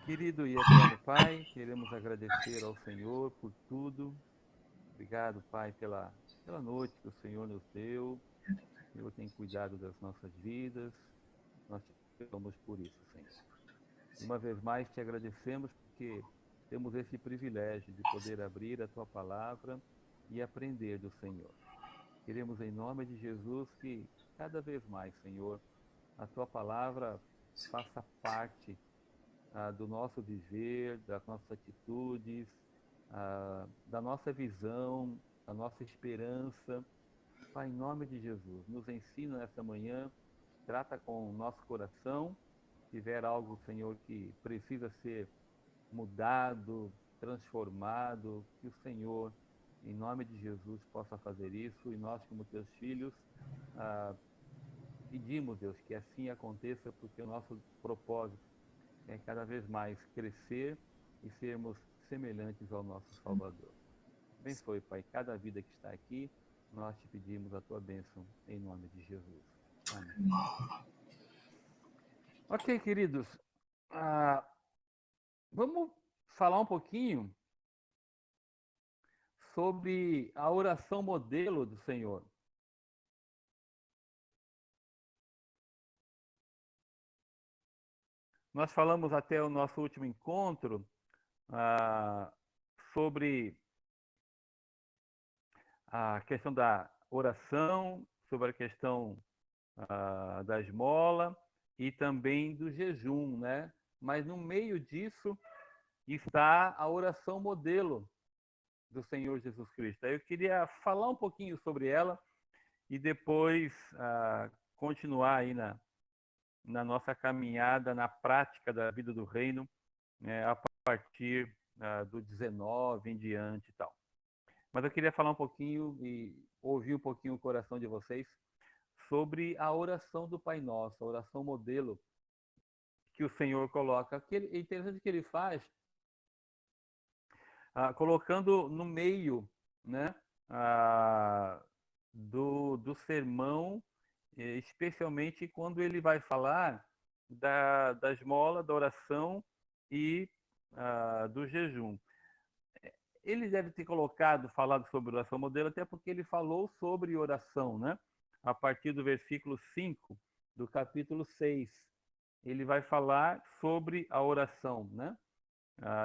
Querido e eterno Pai, queremos agradecer ao Senhor por tudo. Obrigado, Pai, pela noite que o Senhor nos deu. O Senhor tem cuidado das nossas vidas. Nós te louvamos por isso, Senhor. E uma vez mais te agradecemos porque temos esse privilégio de poder abrir a tua palavra e aprender do Senhor. Queremos, em nome de Jesus, que cada vez mais, Senhor, a tua palavra faça parte do nosso viver, das nossas atitudes, da nossa visão, da nossa esperança. Pai, em nome de Jesus, nos ensina nessa manhã, trata com o nosso coração. Se tiver algo, Senhor, que precisa ser mudado, transformado, que o Senhor, em nome de Jesus, possa fazer isso. E nós, como teus filhos, pedimos, Deus, que assim aconteça, porque o nosso propósito é cada vez mais crescer e sermos semelhantes ao nosso Salvador. Abençoe, Pai, cada vida que está aqui. Nós te pedimos a tua bênção em nome de Jesus. Amém. Ok, queridos. Vamos falar um pouquinho sobre a oração modelo do Senhor. Nós falamos até o nosso último encontro sobre a questão da oração, sobre a questão da esmola e também do jejum, né? Mas no meio disso está a oração modelo do Senhor Jesus Cristo. Eu queria falar um pouquinho sobre ela e depois continuar aí na nossa caminhada, na prática da vida do reino, né, a partir do 19 em diante e tal. Mas eu queria falar um pouquinho e ouvir um pouquinho o coração de vocês sobre a oração do Pai Nosso, a oração modelo que o Senhor coloca. É interessante que ele faz colocando no meio, né, do sermão, especialmente quando ele vai falar da esmola, da oração e do jejum. Ele deve ter falado sobre oração modelo, até porque ele falou sobre oração, né? A partir do versículo 5 do capítulo 6. Ele vai falar sobre a oração, né?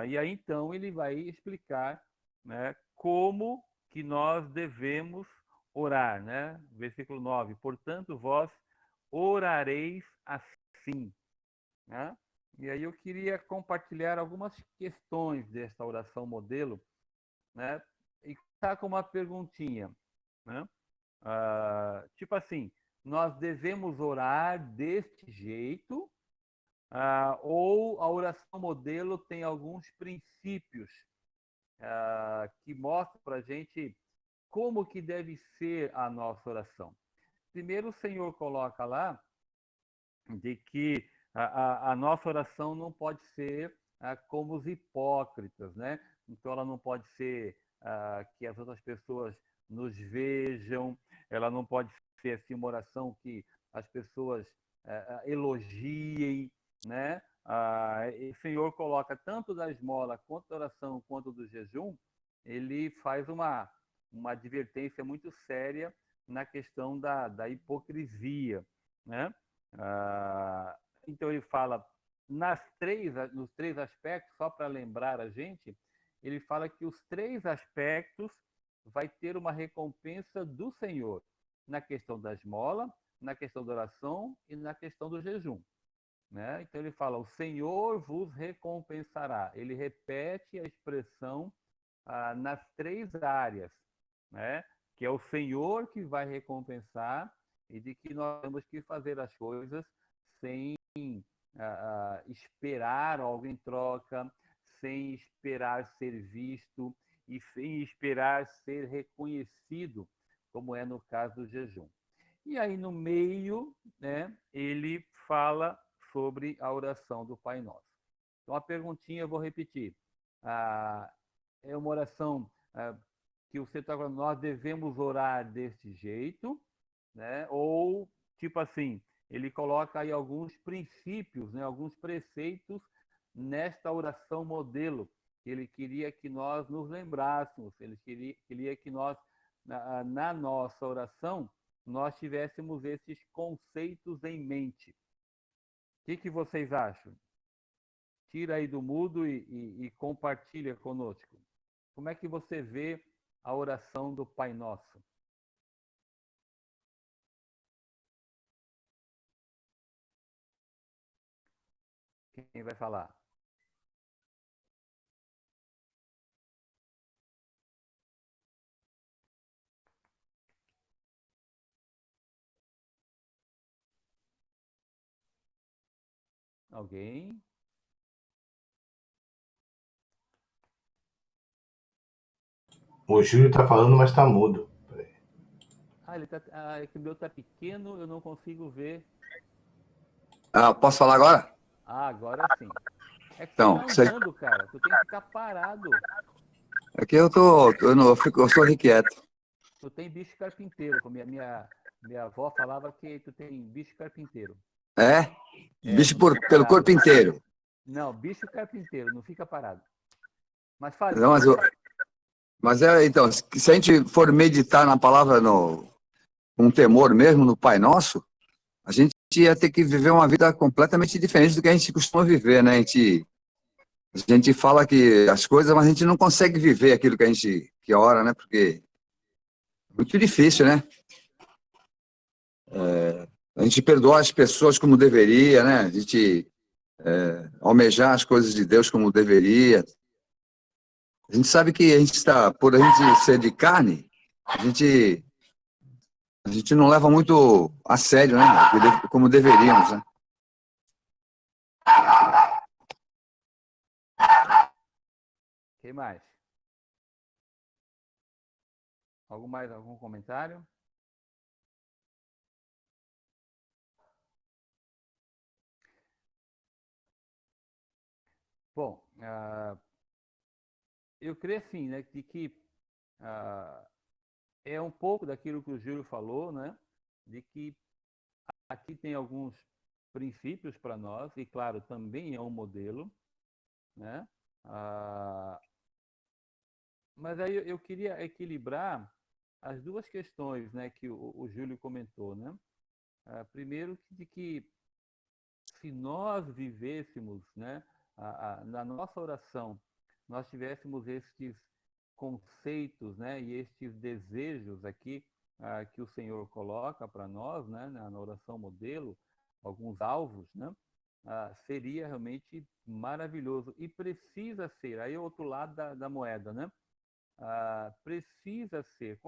E aí, então, ele vai explicar, né, como que nós devemos orar, né? Versículo 9. Portanto, vós orareis assim, né? E aí eu queria compartilhar algumas questões desta oração modelo, né? E começar com uma perguntinha, né? Tipo assim, nós devemos orar deste jeito, ou a oração modelo tem alguns princípios que mostram para a gente como que deve ser a nossa oração. Primeiro, o Senhor coloca lá de que a nossa oração não pode ser como os hipócritas, né? Então, ela não pode ser que as outras pessoas nos vejam, ela não pode ser assim, uma oração que as pessoas elogiem, né? O Senhor coloca tanto da esmola, quanto da oração, quanto do jejum, ele faz uma advertência muito séria na questão da hipocrisia, né? Então ele fala nos três aspectos, só para lembrar a gente, ele fala que os três aspectos vai ter uma recompensa do Senhor, na questão da esmola, na questão da oração e na questão do jejum. Né? Então ele fala, o Senhor vos recompensará. Ele repete a expressão nas três áreas, né? Que é o Senhor que vai recompensar e de que nós temos que fazer as coisas sem esperar algo em troca, sem esperar ser visto e sem esperar ser reconhecido, como é no caso do jejum. E aí no meio, né, ele fala sobre a oração do Pai Nosso. Então a perguntinha eu vou repetir. É uma oração que você está falando, nós devemos orar desse jeito, né? Ou, tipo assim, ele coloca aí alguns princípios, né? Alguns preceitos nesta oração modelo. Ele queria que nós nos lembrássemos, ele queria que nós, na nossa oração, nós tivéssemos esses conceitos em mente. O que vocês acham? Tira aí do mudo e compartilha conosco. Como é que você vê a oração do Pai Nosso? Quem vai falar? Alguém? O Júlio tá falando, mas tá mudo. É que o meu tá pequeno, eu não consigo ver. Posso falar agora? Agora sim. É que você Então, tá andando, cara. Tu tem que ficar parado. aqui eu sou irrequieto. Tu tem bicho carpinteiro. Como minha avó falava que tu tem bicho carpinteiro. É? É, Bicho não fica pelo parado. corpo inteiro. Não, bicho carpinteiro, não fica parado. Mas fale. Não, então, se a gente for meditar na palavra com temor mesmo, no Pai Nosso, a gente ia ter que viver uma vida completamente diferente do que a gente costuma viver, né? A gente fala que as coisas, mas a gente não consegue viver aquilo que ora, né? Porque é muito difícil, né? A gente perdoar as pessoas como deveria, né? A gente almejar as coisas de Deus como deveria. A gente sabe que por a gente ser de carne, a gente não leva muito a sério, né? Como deveríamos, né? Quem mais? Algum comentário? Bom, eu creio assim, né, que é um pouco daquilo que o Júlio falou, né, de que aqui tem alguns princípios para nós, e claro, também é um modelo, né, mas aí eu queria equilibrar as duas questões, né, que o Júlio comentou, né. Primeiro, de que se nós vivêssemos, né, na nossa oração, nós tivéssemos estes conceitos, né, e estes desejos aqui que o Senhor coloca para nós, né, na oração modelo, alguns alvos, né, seria realmente maravilhoso e precisa ser. Aí é o outro lado da moeda, né? Precisa ser.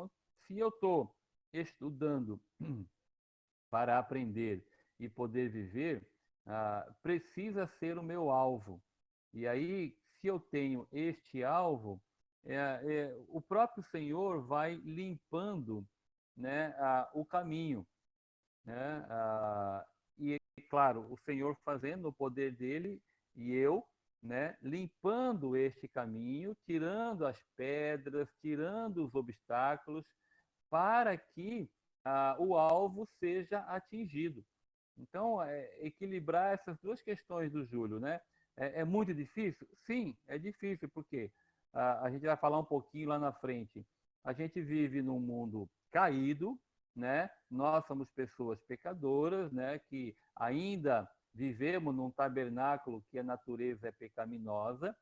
Se eu estou estudando para aprender e poder viver, precisa ser o meu alvo. E aí, se eu tenho este alvo, o próprio Senhor vai limpando, né, o caminho. Né? E, claro, o Senhor fazendo o poder dele e eu, né, limpando este caminho, tirando as pedras, tirando os obstáculos, para que o alvo seja atingido. Então, equilibrar essas duas questões do Júlio, né? É muito difícil? Sim, é difícil, porque a gente vai falar um pouquinho lá na frente. A gente vive num mundo caído, né? Nós somos pessoas pecadoras, né? Que ainda vivemos num tabernáculo que a natureza é pecaminosa,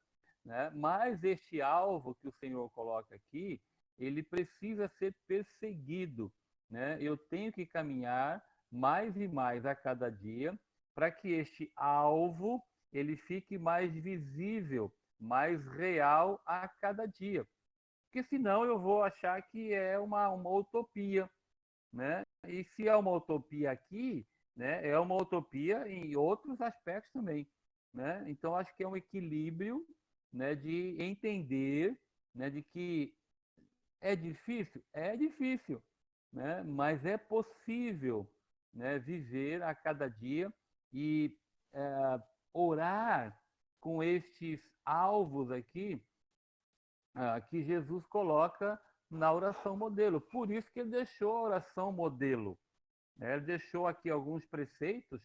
né? Mas este alvo que o Senhor coloca aqui, ele precisa ser perseguido, né? Eu tenho que caminhar mais e mais a cada dia para que este alvo ele fique mais visível, mais real a cada dia. Porque senão eu vou achar que é uma utopia, né? E se é uma utopia aqui, né, é uma utopia em outros aspectos também, né? Então acho que é um equilíbrio, né, de entender, né, de que é difícil, né? Mas é possível, né, viver a cada dia e orar com estes alvos aqui que Jesus coloca na oração modelo. Por isso que ele deixou a oração modelo. Né? Ele deixou aqui alguns preceitos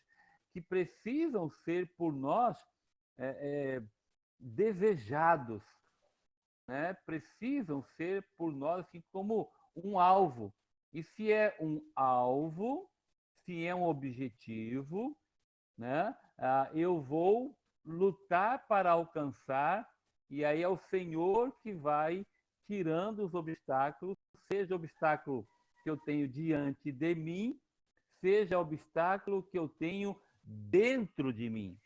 que precisam ser por nós desejados, né? Precisam ser por nós assim, como um alvo. E se é um alvo, se é um objetivo, né? Eu vou lutar para alcançar, e aí é o Senhor que vai tirando os obstáculos, seja obstáculo que eu tenho diante de mim, seja obstáculo que eu tenho dentro de mim.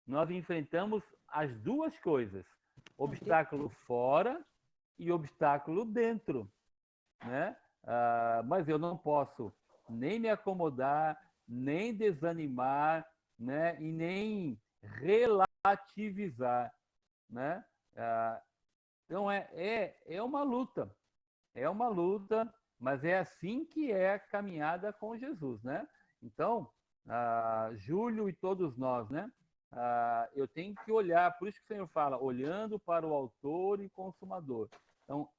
Nós enfrentamos as duas coisas, obstáculo fora e obstáculo dentro, né? Mas eu não posso nem me acomodar, nem desanimar, né? E nem relativizar, né? Então é uma luta, mas é assim que é a caminhada com Jesus, né? Então, Júlio e todos nós, né? Eu tenho que olhar, por isso que o Senhor fala, olhando para o autor e consumador. Então,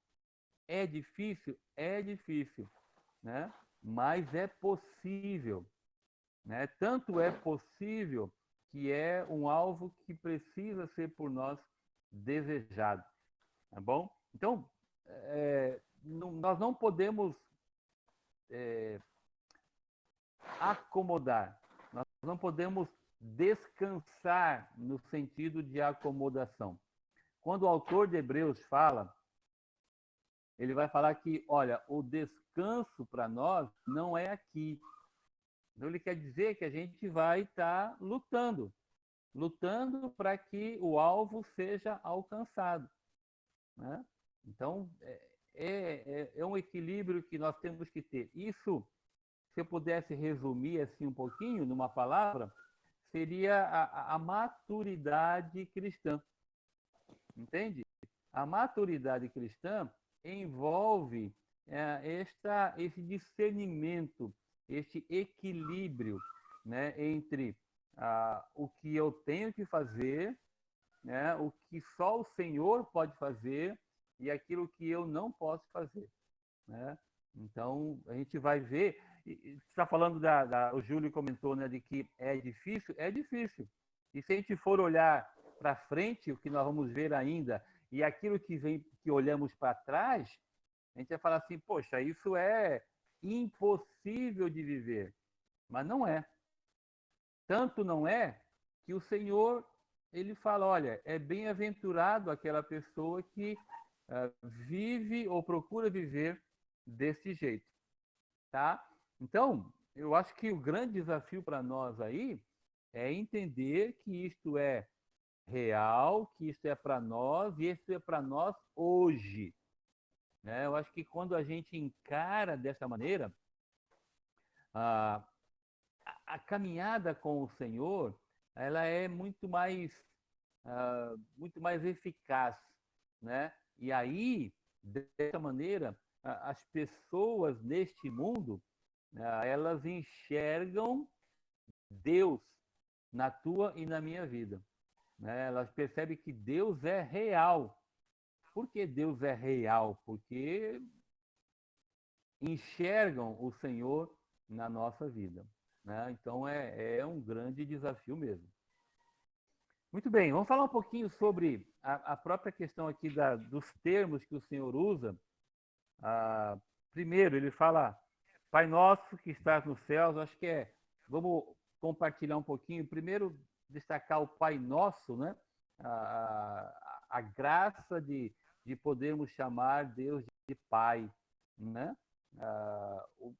é difícil? É difícil, né? Mas é possível, né? Tanto é possível que é um alvo que precisa ser por nós desejado, tá bom? Então, nós não podemos acomodar, nós não podemos descansar no sentido de acomodação. Quando o autor de Hebreus fala, ele vai falar que, olha, o descanso para nós não é aqui. Então, ele quer dizer que a gente vai estar lutando para que o alvo seja alcançado, né? Então, é um equilíbrio que nós temos que ter. Isso, se eu pudesse resumir assim um pouquinho numa palavra, seria a maturidade cristã, entende? A maturidade cristã envolve esse discernimento, este equilíbrio, né, entre o que eu tenho que fazer, né, o que só o Senhor pode fazer e aquilo que eu não posso fazer, né? Então, a gente vai ver, está falando o Júlio comentou, né, de que é difícil, é difícil. E se a gente for olhar para frente, o que nós vamos ver ainda, e aquilo que olhamos para trás, a gente vai falar assim, poxa, isso é impossível de viver. Mas não é. Tanto não é que o Senhor, ele fala, olha, é bem-aventurado aquela pessoa que vive ou procura viver desse jeito, tá? Então, eu acho que o grande desafio para nós aí é entender que isto é real, que isso é para nós e isso é para nós hoje, né? Eu acho que quando a gente encara dessa maneira, a, a caminhada com o Senhor, ela é muito mais eficaz, né? E aí, dessa maneira, as pessoas neste mundo, elas enxergam Deus na tua e na minha vida, né? Elas percebem que Deus é real. Por que Deus é real? Porque enxergam o Senhor na nossa vida, né? Então é um grande desafio mesmo. Muito bem, vamos falar um pouquinho sobre a própria questão aqui dos termos que o Senhor usa. Primeiro, ele fala, Pai nosso que estás nos céus, acho que vamos compartilhar um pouquinho. Primeiro, destacar o Pai nosso, né? A graça de podermos chamar Deus de Pai, né? O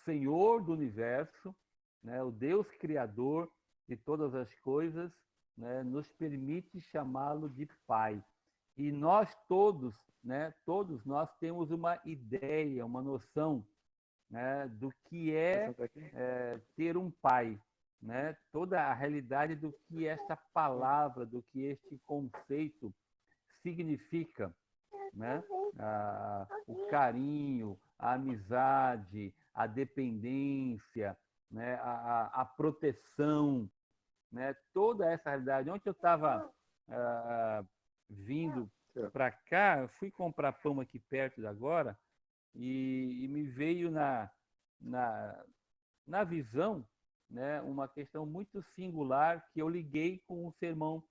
Senhor do universo, né? O Deus Criador de todas as coisas, né? Nos permite chamá-lo de Pai. E nós todos, né? Todos nós temos uma ideia, uma noção, né? Do que é ter um pai, né? Toda a realidade do que esta palavra, do que este conceito significa, né? O carinho, a amizade, a dependência, né? A proteção, né? Toda essa realidade. Ontem eu estava vindo para cá, eu fui comprar pão aqui perto de agora e me veio na visão, né, uma questão muito singular que eu liguei com o sermão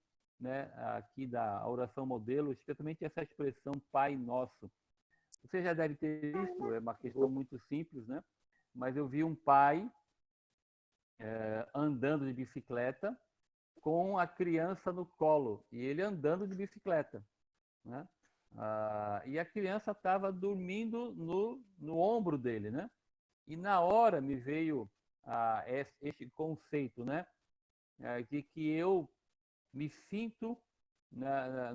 né, aqui da oração modelo, especialmente essa expressão Pai Nosso. Você já deve ter visto, é uma questão muito simples, né? Mas eu vi um pai andando de bicicleta com a criança no colo, e ele andando de bicicleta, né? E a criança estava dormindo no ombro dele, né? E na hora me veio este conceito, né? De que eu me sinto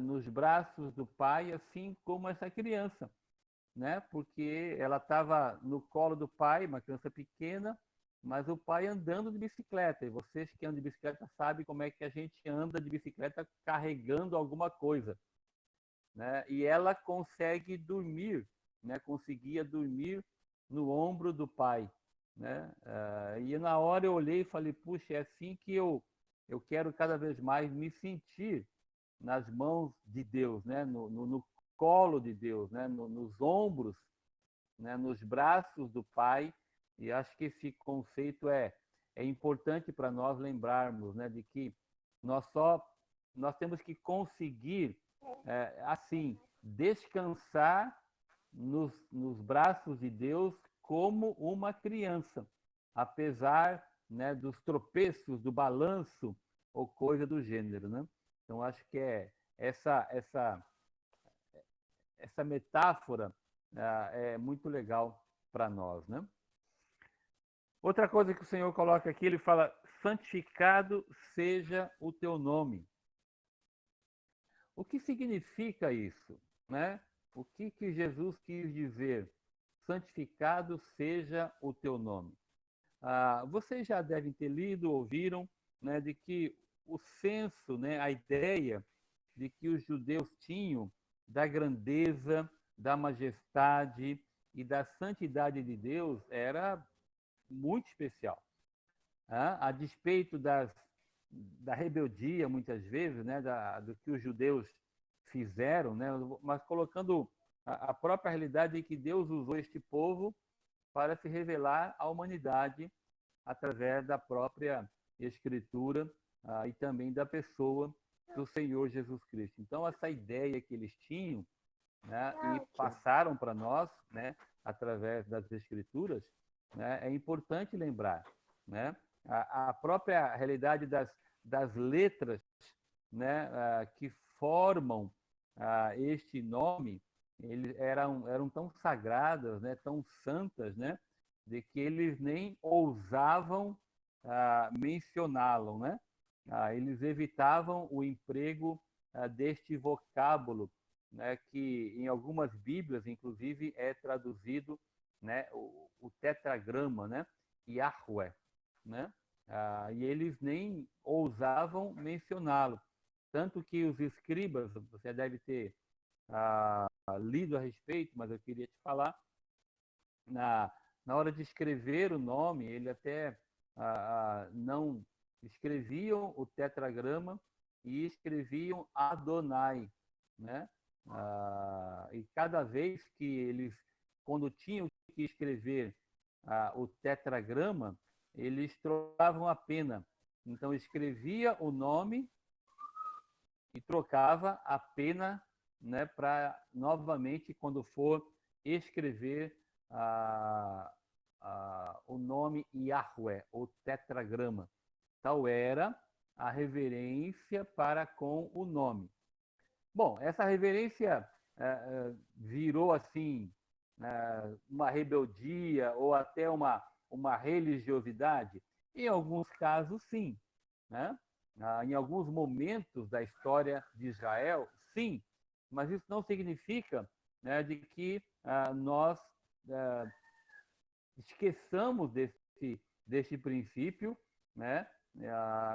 nos braços do pai, assim como essa criança, né? Porque ela estava no colo do pai, uma criança pequena, mas o pai andando de bicicleta. E vocês que andam de bicicleta sabem como é que a gente anda de bicicleta carregando alguma coisa, né? E ela consegue dormir, né? Conseguia dormir no ombro do pai, né? E na hora eu olhei e falei, puxa, é assim que eu quero cada vez mais me sentir nas mãos de Deus, né? No colo de Deus, né? Nos ombros, né? Nos braços do Pai. E acho que esse conceito é importante para nós lembrarmos, né? De que nós temos que conseguir assim descansar nos braços de Deus como uma criança, apesar, né, dos tropeços, do balanço ou coisa do gênero, né? Então acho que essa metáfora é muito legal para nós, né? Outra coisa que o Senhor coloca aqui, ele fala: santificado seja o teu nome. O que significa isso, né? O que Jesus quis dizer? Santificado seja o teu nome. Vocês já devem ter lido, ouviram, né, de que o senso, né, a ideia de que os judeus tinham da grandeza, da majestade e da santidade de Deus era muito especial. A despeito da rebeldia, muitas vezes, né, do que os judeus fizeram, né, mas colocando a própria realidade de que Deus usou este povo para se revelar à humanidade através da própria Escritura e também da pessoa do Senhor Jesus Cristo. Então, essa ideia que eles tinham, né, e passaram para nós, né, através das Escrituras, né, é importante lembrar, né? A própria realidade das letras, né, que formam este nome, eles eram tão sagradas, né, tão santas, né, de que eles nem ousavam mencioná-lo, né? Eles evitavam o emprego deste vocábulo, né, que em algumas Bíblias, inclusive, é traduzido, né, o tetragrama, né, Yahweh, né? E eles nem ousavam mencioná-lo. Tanto que os escribas, você deve ter lido a respeito, mas eu queria te falar, na hora de escrever o nome, ele até não escreviam o tetragrama e escreviam Adonai, né? E cada vez que eles, quando tinham que escrever o tetragrama, eles trocavam a pena. Então escrevia o nome e trocava a pena, né, para novamente, quando for escrever o nome Yahweh, o tetragrama. Tal era a reverência para com o nome. Bom, essa reverência virou assim uma rebeldia ou até uma religiosidade? Em alguns casos, sim, né? Em alguns momentos da história de Israel, sim, mas isso não significa, né, de que nós esqueçamos desse princípio, né?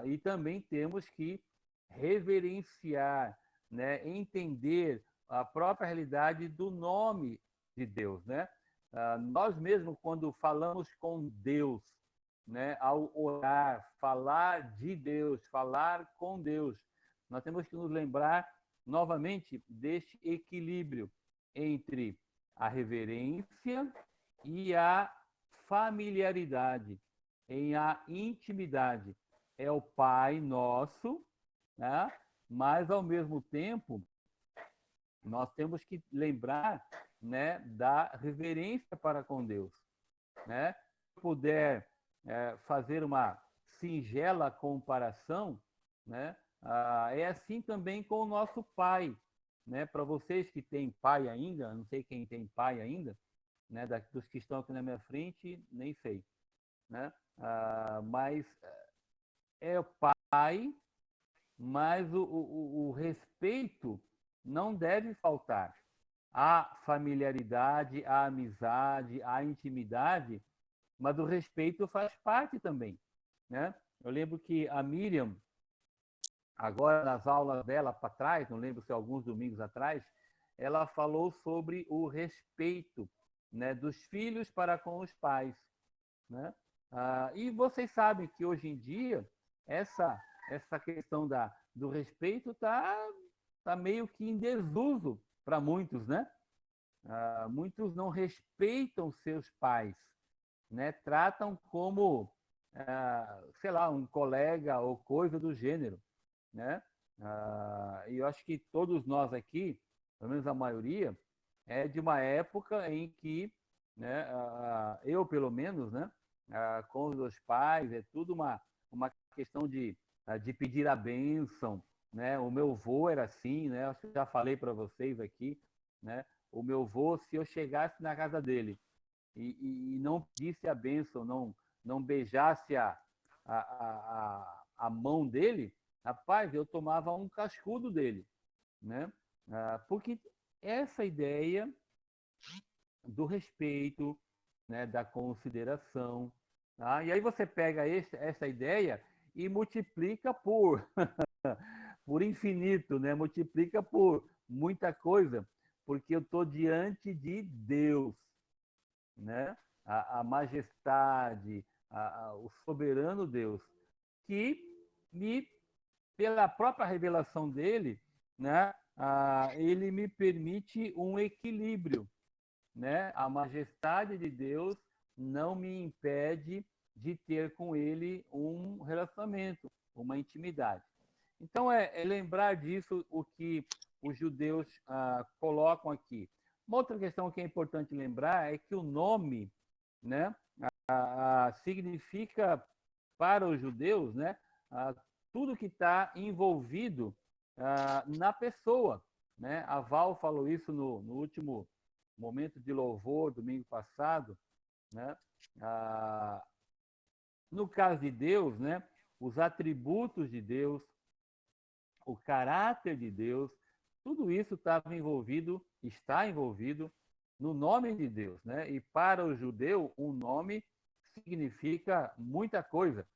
E também temos que reverenciar, né? Entender a própria realidade do nome de Deus, né? Nós mesmos, quando falamos com Deus, né, ao orar, falar de Deus, falar com Deus, nós temos que nos lembrar novamente deste equilíbrio entre a reverência e a familiaridade, em a intimidade. É o Pai Nosso, né? mas, ao mesmo tempo, nós temos que lembrar, né, da reverência para com Deus, né? Se puder fazer uma singela comparação, né? É assim também com o nosso pai, né? Para vocês que têm pai ainda, não sei quem tem pai ainda, né? Dos que estão aqui na minha frente, nem sei, né? Mas é o pai, mas o respeito não deve faltar. A familiaridade, a amizade, a intimidade, mas o respeito faz parte também, né? Eu lembro que a Miriam, agora nas aulas dela para trás, não lembro se alguns domingos atrás, ela falou sobre o respeito, né, dos filhos para com os pais, né? E vocês sabem que hoje em dia essa questão do respeito tá meio que em desuso para muitos, né? Muitos não respeitam seus pais, né? Tratam como, sei lá, um colega ou coisa do gênero, né? E eu acho que todos nós aqui, pelo menos a maioria, é de uma época em que, né, eu pelo menos, né, com os meus pais, é tudo uma questão de pedir a bênção, né? O meu avô era assim, né? Acho que já falei para vocês aqui, né? O meu avô, se eu chegasse na casa dele e não pedisse a bênção, não beijasse a mão dele, rapaz, eu tomava um cascudo dele, né? Porque essa ideia do respeito, né, da consideração, tá? E aí você pega essa ideia e multiplica por infinito, né? Multiplica por muita coisa, porque eu estou diante de Deus, né? A majestade, o soberano Deus, que me, pela própria revelação dele, né? Ele me permite um equilíbrio, né? A majestade de Deus não me impede de ter com ele um relacionamento, uma intimidade. Então, é lembrar disso o que os judeus colocam aqui. Uma outra questão que é importante lembrar é que o nome, né, significa para os judeus, né, tudo que está envolvido na pessoa, né? A Val falou isso no último momento de louvor, domingo passado, né? No caso de Deus, né, os atributos de Deus, o caráter de Deus, tudo isso está envolvido no nome de Deus, né? E para o judeu, o nome significa muita coisa,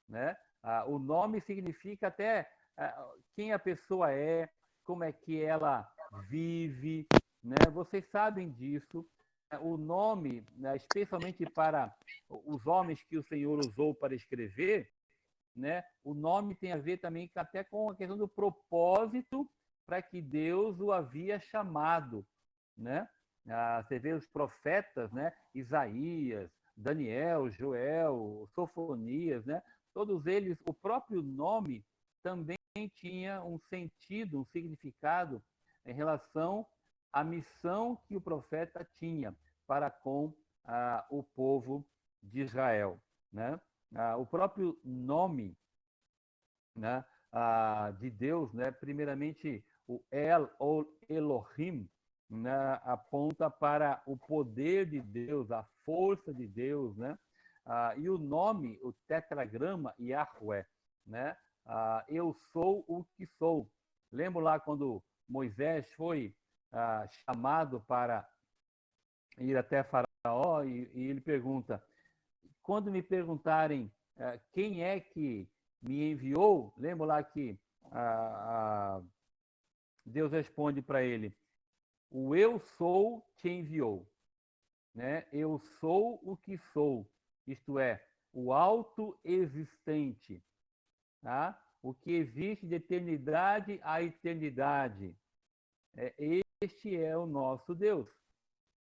né? O nome significa até quem a pessoa é, como é que ela vive, né? Vocês sabem disso. O nome, né, especialmente para os homens que o Senhor usou para escrever, né? O nome tem a ver também até com a questão do propósito para que Deus o havia chamado, né? Você vê os profetas, né? Isaías, Daniel, Joel, Sofonias, né? Todos eles, o próprio nome também tinha um sentido, um significado em relação à missão que o profeta tinha para com o povo de Israel, né? O próprio nome, né, de Deus, né, primeiramente o El ou Elohim, né, aponta para o poder de Deus, a força de Deus, né? E o nome, o tetragrama Yahweh, né? Eu sou o que sou. Lembro lá quando Moisés foi chamado para ir até Faraó e ele pergunta: quando me perguntarem quem é que me enviou, lembra lá que Deus responde para ele: o eu sou te enviou, né? Eu sou o que sou, isto é, o autoexistente, tá? O que existe de eternidade a eternidade. Este é o nosso Deus.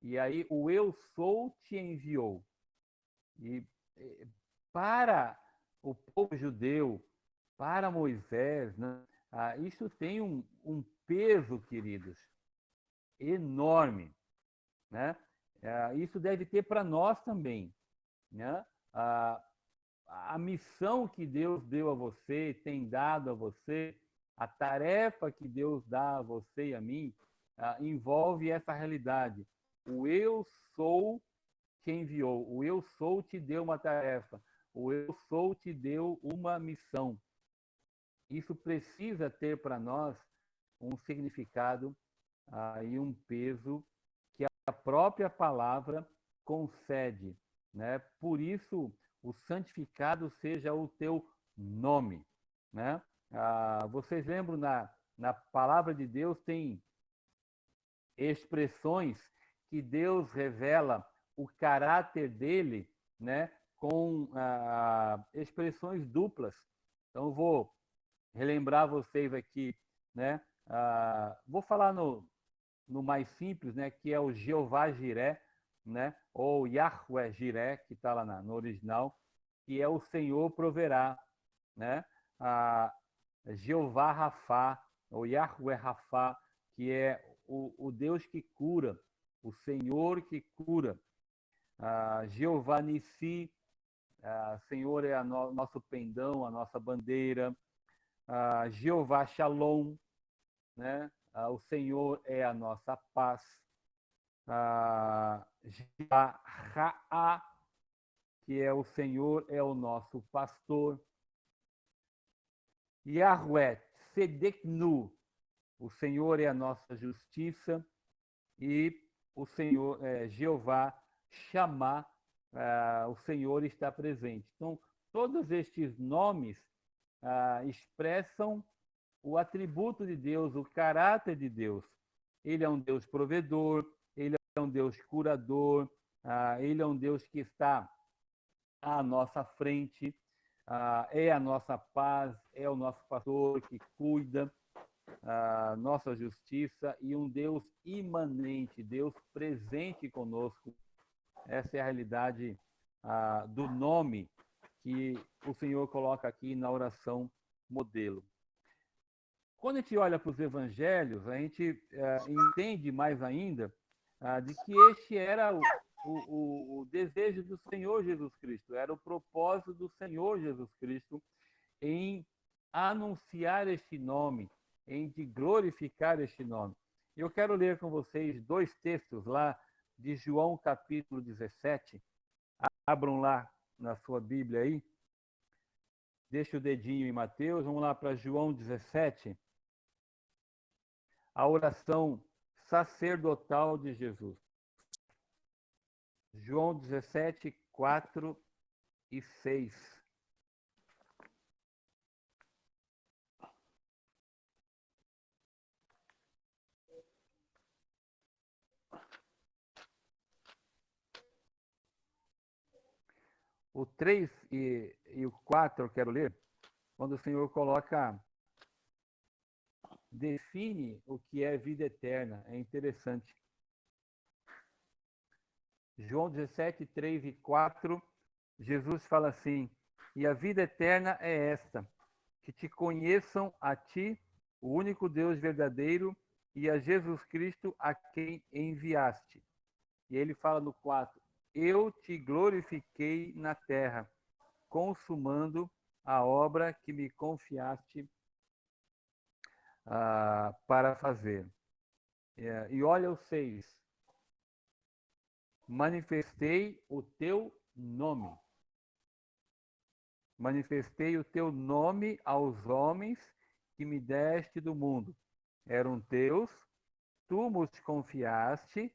E aí o eu sou te enviou. E para o povo judeu, para Moisés, né, Isso tem um peso, queridos, enorme, né? Isso deve ter para nós também, né? A missão que Deus deu a você, tem dado a você, a tarefa que Deus dá a você e a mim, envolve essa realidade. O eu sou te enviou, o eu sou te deu uma tarefa, o eu sou te deu uma missão. Isso precisa ter para nós um significado e um peso que a própria palavra concede, né? Por isso, o santificado seja o teu nome, né? Vocês lembram na palavra de Deus tem expressões que Deus revela o caráter dele, né? Com expressões duplas. Então, eu vou relembrar vocês aqui, né? Vou falar no mais simples, né? Que é o Jeová Jiré, né? Ou Yahweh Jiré, que está lá no original, que é o Senhor proverá, né? Jeová Rafá, ou Yahweh Rafá, que é o Deus que cura, o Senhor que cura. Jeová Nissi, Senhor é nosso pendão, a nossa bandeira. Jeová Shalom, né? O Senhor é a nossa paz. Jeová Raá, que é o Senhor é o nosso pastor. Yahweh Tzedeknu, o Senhor é a nossa justiça. E o Senhor, Jeová Chamá, o Senhor está presente. Então, todos estes nomes expressam o atributo de Deus, o caráter de Deus. Ele é um Deus provedor, ele é um Deus curador, ele é um Deus que está à nossa frente, é a nossa paz, é o nosso pastor que cuida, nossa justiça, e um Deus imanente, Deus presente conosco. Essa é a realidade do nome que o Senhor coloca aqui na oração modelo. Quando a gente olha para os evangelhos, a gente entende mais ainda de que este era o desejo do Senhor Jesus Cristo, era o propósito do Senhor Jesus Cristo em anunciar este nome, em de glorificar este nome. Eu quero ler com vocês 2 textos lá de João capítulo 17. Abram lá na sua Bíblia aí. Deixa o dedinho em Mateus. Vamos lá para João 17. A oração sacerdotal de Jesus. João 17, 4 e 6. O 3 e o 4 eu quero ler, quando o Senhor define o que é vida eterna. É interessante. João 17, 3 e 4, Jesus fala assim: e a vida eterna é esta, que te conheçam a ti, o único Deus verdadeiro, e a Jesus Cristo a quem enviaste. E ele fala no 4, eu te glorifiquei na terra, consumando a obra que me confiaste para fazer. E olha o 6, manifestei o teu nome. Manifestei o teu nome aos homens que me deste do mundo. Eram teus, tu nos confiaste,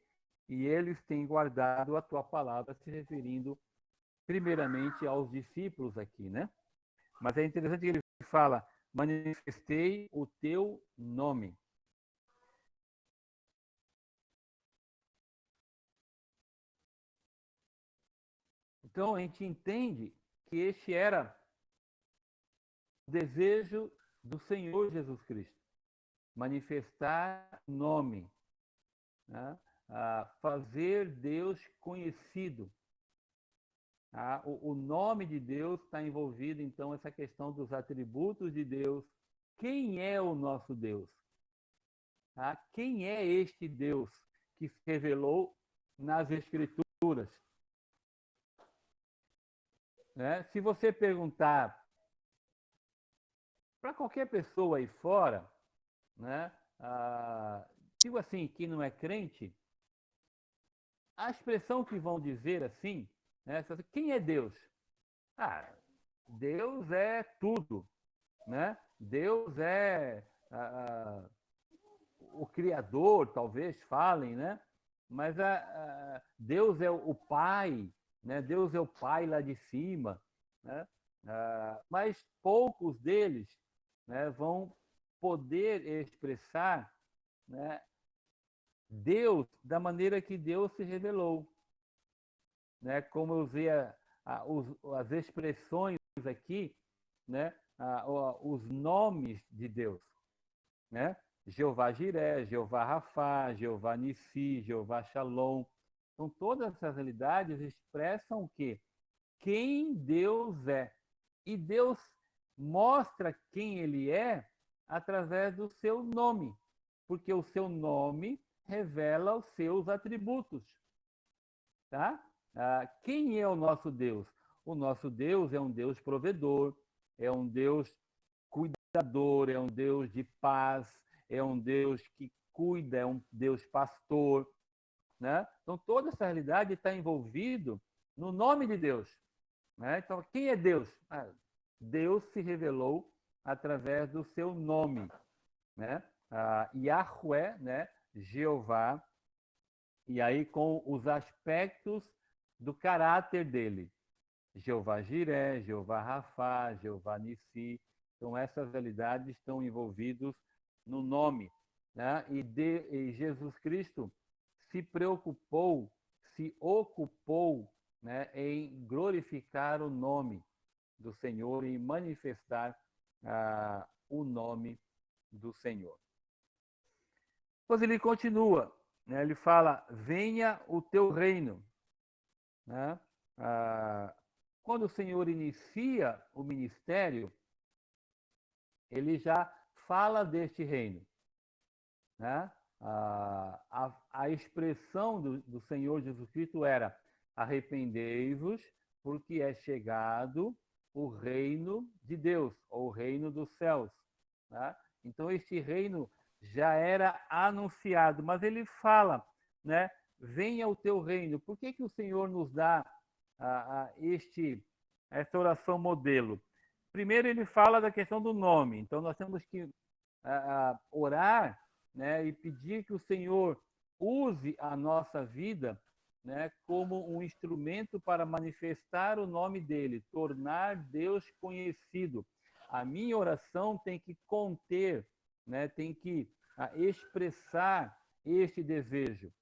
e eles têm guardado a tua palavra, se referindo primeiramente aos discípulos aqui, né? Mas é interessante que ele fala, manifestei o teu nome. Então, a gente entende que este era o desejo do Senhor Jesus Cristo. Manifestar o nome, né? Fazer Deus conhecido. O nome de Deus está envolvido, então, essa questão dos atributos de Deus, quem é o nosso Deus? Tá? Quem é este Deus que se revelou nas Escrituras? Né? Se você perguntar para qualquer pessoa aí fora, né, digo assim, que não é crente, a expressão que vão dizer assim, né, quem é Deus? Ah, Deus é tudo, né? Deus é o Criador, talvez falem, né? Mas Deus é o Pai, né? Deus é o Pai lá de cima, né? Mas poucos deles, né, vão poder expressar, né, Deus da maneira que Deus se revelou, né? Como eu usei as expressões aqui, né? Os nomes de Deus, né? Jeová Jiré, Jeová Rafá, Jeová Nissi, Jeová Shalom. Então, todas essas realidades expressam o quê? Quem Deus é. E Deus mostra quem Ele é através do seu nome, porque o seu nome revela os seus atributos. Tá? Quem é o nosso Deus? O nosso Deus é um Deus provedor, é um Deus cuidador, é um Deus de paz, é um Deus que cuida, é um Deus pastor, né? Então toda essa realidade está envolvido no nome de Deus, né? Então quem é Deus? Deus se revelou através do seu nome, né? Yahweh, né? Jeová, e aí com os aspectos do caráter dele. Jeová Jiré, Jeová Rafá, Jeová Nissi. Então, essas realidades estão envolvidas no nome. Né? E Jesus Cristo se preocupou, se ocupou, né, em glorificar o nome do Senhor e manifestar o nome do Senhor. Depois ele continua, né? Ele fala, venha o teu reino. Né? Quando o Senhor inicia o ministério, ele já fala deste reino. Né? A expressão do Senhor Jesus Cristo era: arrependei-vos, porque é chegado o reino de Deus, ou o reino dos céus. Né? Então, este reino já era anunciado, mas ele fala, né? Venha o teu reino. Por que o Senhor nos dá esta oração modelo? Primeiro, ele fala da questão do nome. Então, nós temos que orar, né, e pedir que o Senhor use a nossa vida, né, como um instrumento para manifestar o nome dele, tornar Deus conhecido. A minha oração tem que conter, né, tem que expressar este desejo.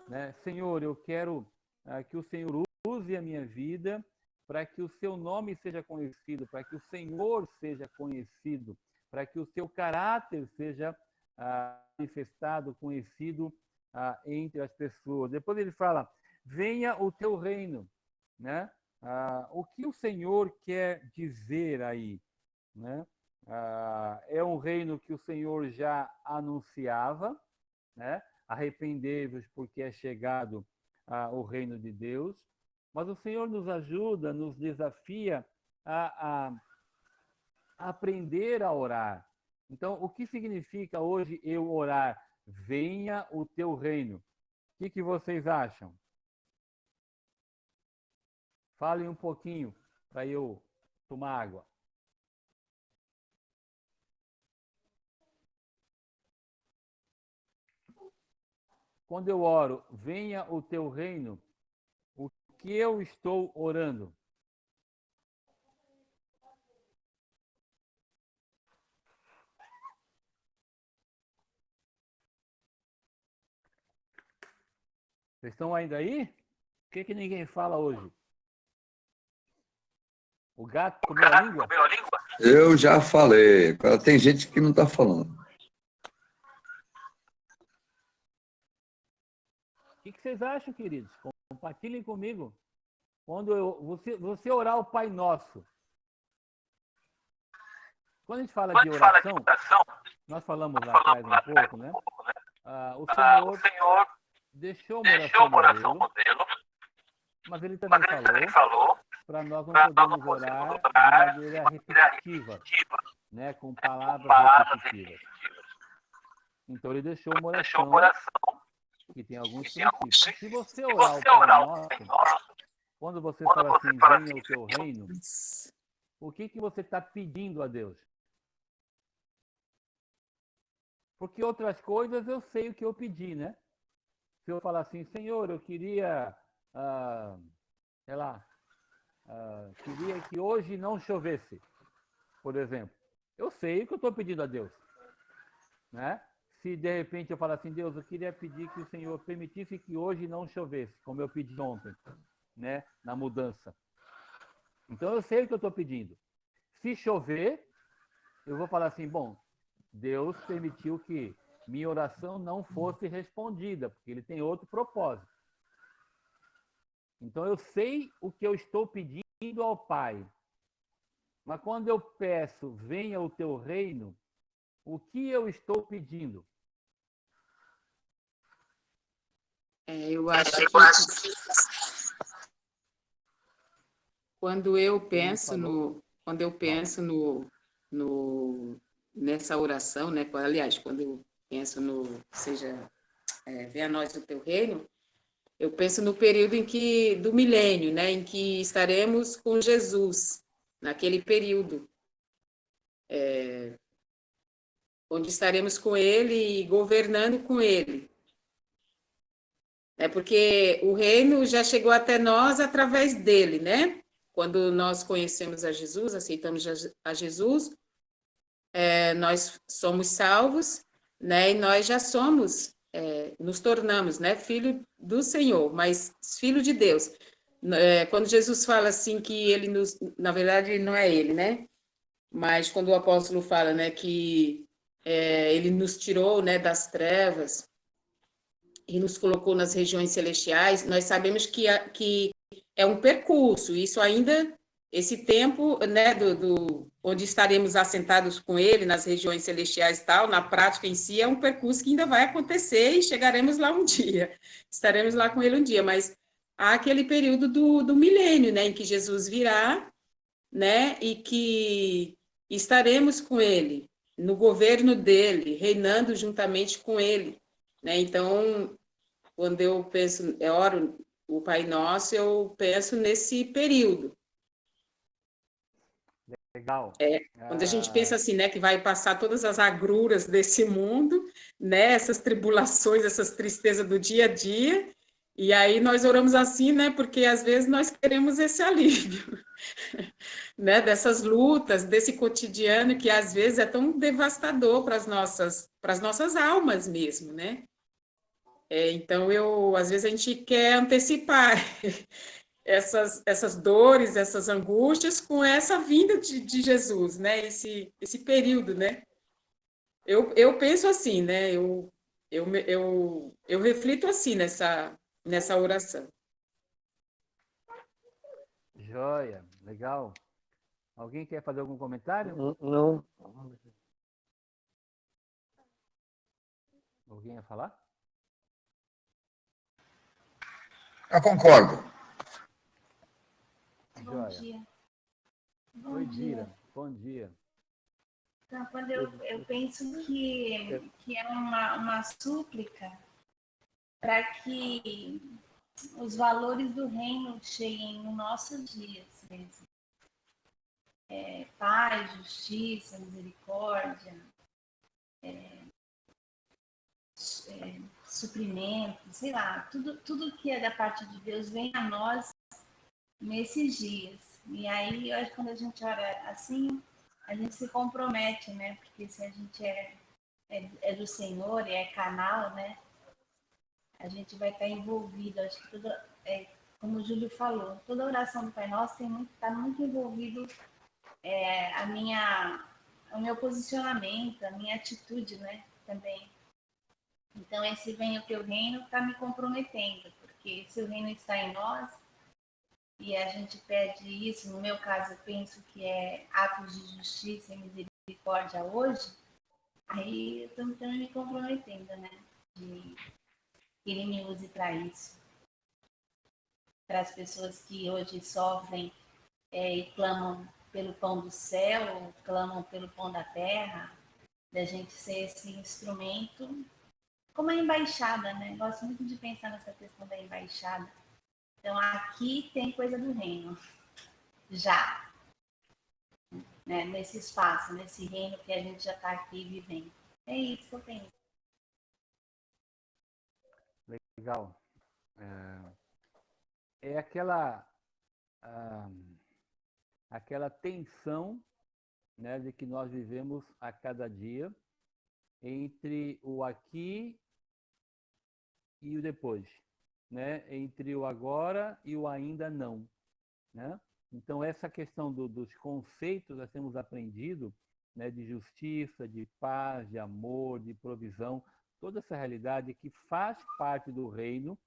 Né? Senhor, eu quero que o Senhor use a minha vida para que o seu nome seja conhecido, para que o Senhor seja conhecido, para que o seu caráter seja manifestado, conhecido entre as pessoas. Depois ele fala, venha o teu reino. Né? O que o Senhor quer dizer aí? Né? É um reino que o Senhor já anunciava, né? Arrependei-vos porque é chegado o reino de Deus, mas o Senhor nos ajuda, nos desafia a aprender a orar. Então, o que significa hoje eu orar? Venha o teu reino. O que vocês acham? Falem um pouquinho para eu tomar água. Quando eu oro, venha o teu reino, o que eu estou orando? Vocês estão ainda aí? Por que ninguém fala hoje? O gato comeu a língua? Eu já falei. Agora tem gente que não está falando. O que vocês acham, queridos? Compartilhem comigo. Quando você orar o Pai Nosso, Quando a gente fala de oração, nós falamos lá atrás um pouco, né? O Senhor deixou uma oração modelo, mas ele também falou para nós não podermos orar de maneira repetitiva, né? Com palavras repetitivas. Então ele deixou uma oração que tem alguns princípios. Se você orar o Pai Nosso, quando você fala assim, venha o teu reino, o que você está pedindo a Deus? Porque outras coisas eu sei o que eu pedi, né? Se eu falar assim, Senhor, eu queria, sei lá, queria que hoje não chovesse, por exemplo. Eu sei o que eu estou pedindo a Deus, né? Se de repente eu falar assim, Deus, eu queria pedir que o Senhor permitisse que hoje não chovesse, como eu pedi ontem, né? Na mudança. Então eu sei o que eu estou pedindo. Se chover, eu vou falar assim, bom, Deus permitiu que minha oração não fosse respondida, porque ele tem outro propósito. Então eu sei o que eu estou pedindo ao Pai. Mas quando eu peço, venha o teu reino, o que eu estou pedindo? Eu acho que quando eu penso nessa oração, né? Aliás, quando eu penso venha a nós o teu reino, eu penso no período do milênio, né? Em que estaremos com Jesus, naquele período, onde estaremos com ele e governando com ele. Porque o reino já chegou até nós através dele, né? Quando nós conhecemos a Jesus, aceitamos a Jesus, nós somos salvos, né? E nós já somos, nos tornamos, né? Filho do Senhor, mas filho de Deus. Quando Jesus fala assim que ele nos... Na verdade, não é ele, né? Mas quando o apóstolo fala, né, que ele nos tirou, né, das trevas e nos colocou nas regiões celestiais, nós sabemos que é um percurso, isso ainda, esse tempo, né, onde estaremos assentados com ele, nas regiões celestiais e tal, na prática em si, é um percurso que ainda vai acontecer e chegaremos lá um dia, estaremos lá com ele um dia, mas há aquele período do milênio, né, em que Jesus virá, né, e que estaremos com ele, no governo dele, reinando juntamente com ele, né? Então, quando eu penso, oro o Pai Nosso, eu penso nesse período. Legal. Quando a gente pensa assim, né, que vai passar todas as agruras desse mundo, né, essas tribulações, essas tristezas do dia a dia, e aí nós oramos assim, né, porque às vezes nós queremos esse alívio, né, dessas lutas, desse cotidiano que às vezes é tão devastador para as nossas almas mesmo, né? Então, às vezes a gente quer antecipar essas dores, essas angústias com essa vinda de Jesus, né? Esse período, né? Eu penso assim, né? Eu reflito assim nessa oração. Joia, legal. Alguém quer fazer algum comentário? Não. Alguém ia falar? Eu concordo. Joia. Dia. Oi, Dira. Bom dia. Então, quando eu penso que é uma súplica para que os valores do reino cheguem nos nossos dias mesmo. Paz, justiça, misericórdia, suprimento, sei lá, tudo que é da parte de Deus vem a nós nesses dias. E aí, eu acho que quando a gente ora assim, a gente se compromete, né? Porque se a gente é do Senhor e é canal, né? A gente vai estar envolvido. Acho que como o Júlio falou, toda oração do Pai Nosso está muito envolvido o meu posicionamento, a minha atitude, né? Também. Então, esse venha o teu reino está me comprometendo, porque se o reino está em nós, e a gente pede isso, no meu caso, eu penso que é atos de justiça e misericórdia, misericórdia hoje, aí eu estou me comprometendo, né? De que ele me use para isso. Para as pessoas que hoje sofrem e clamam pelo pão do céu, clamam pelo pão da terra, da gente ser esse instrumento, como a embaixada, né? Gosto muito de pensar nessa questão da embaixada. Então, aqui tem coisa do reino, já, né? Nesse espaço, nesse reino que a gente já está aqui vivendo. É isso que eu penso. Legal. É aquela tensão, né, de que nós vivemos a cada dia entre o aqui e o depois, né? Entre o agora e o ainda não, né? Então, essa questão dos conceitos nós temos aprendido, né, de justiça, de paz, de amor, de provisão, toda essa realidade que faz parte do reino,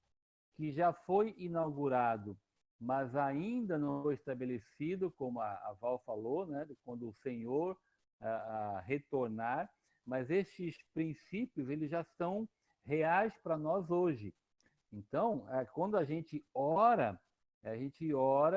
que já foi inaugurado, mas ainda não foi estabelecido, como a Val falou, né, quando o Senhor retornar, mas esses princípios eles já são reais para nós hoje. Então, quando a gente ora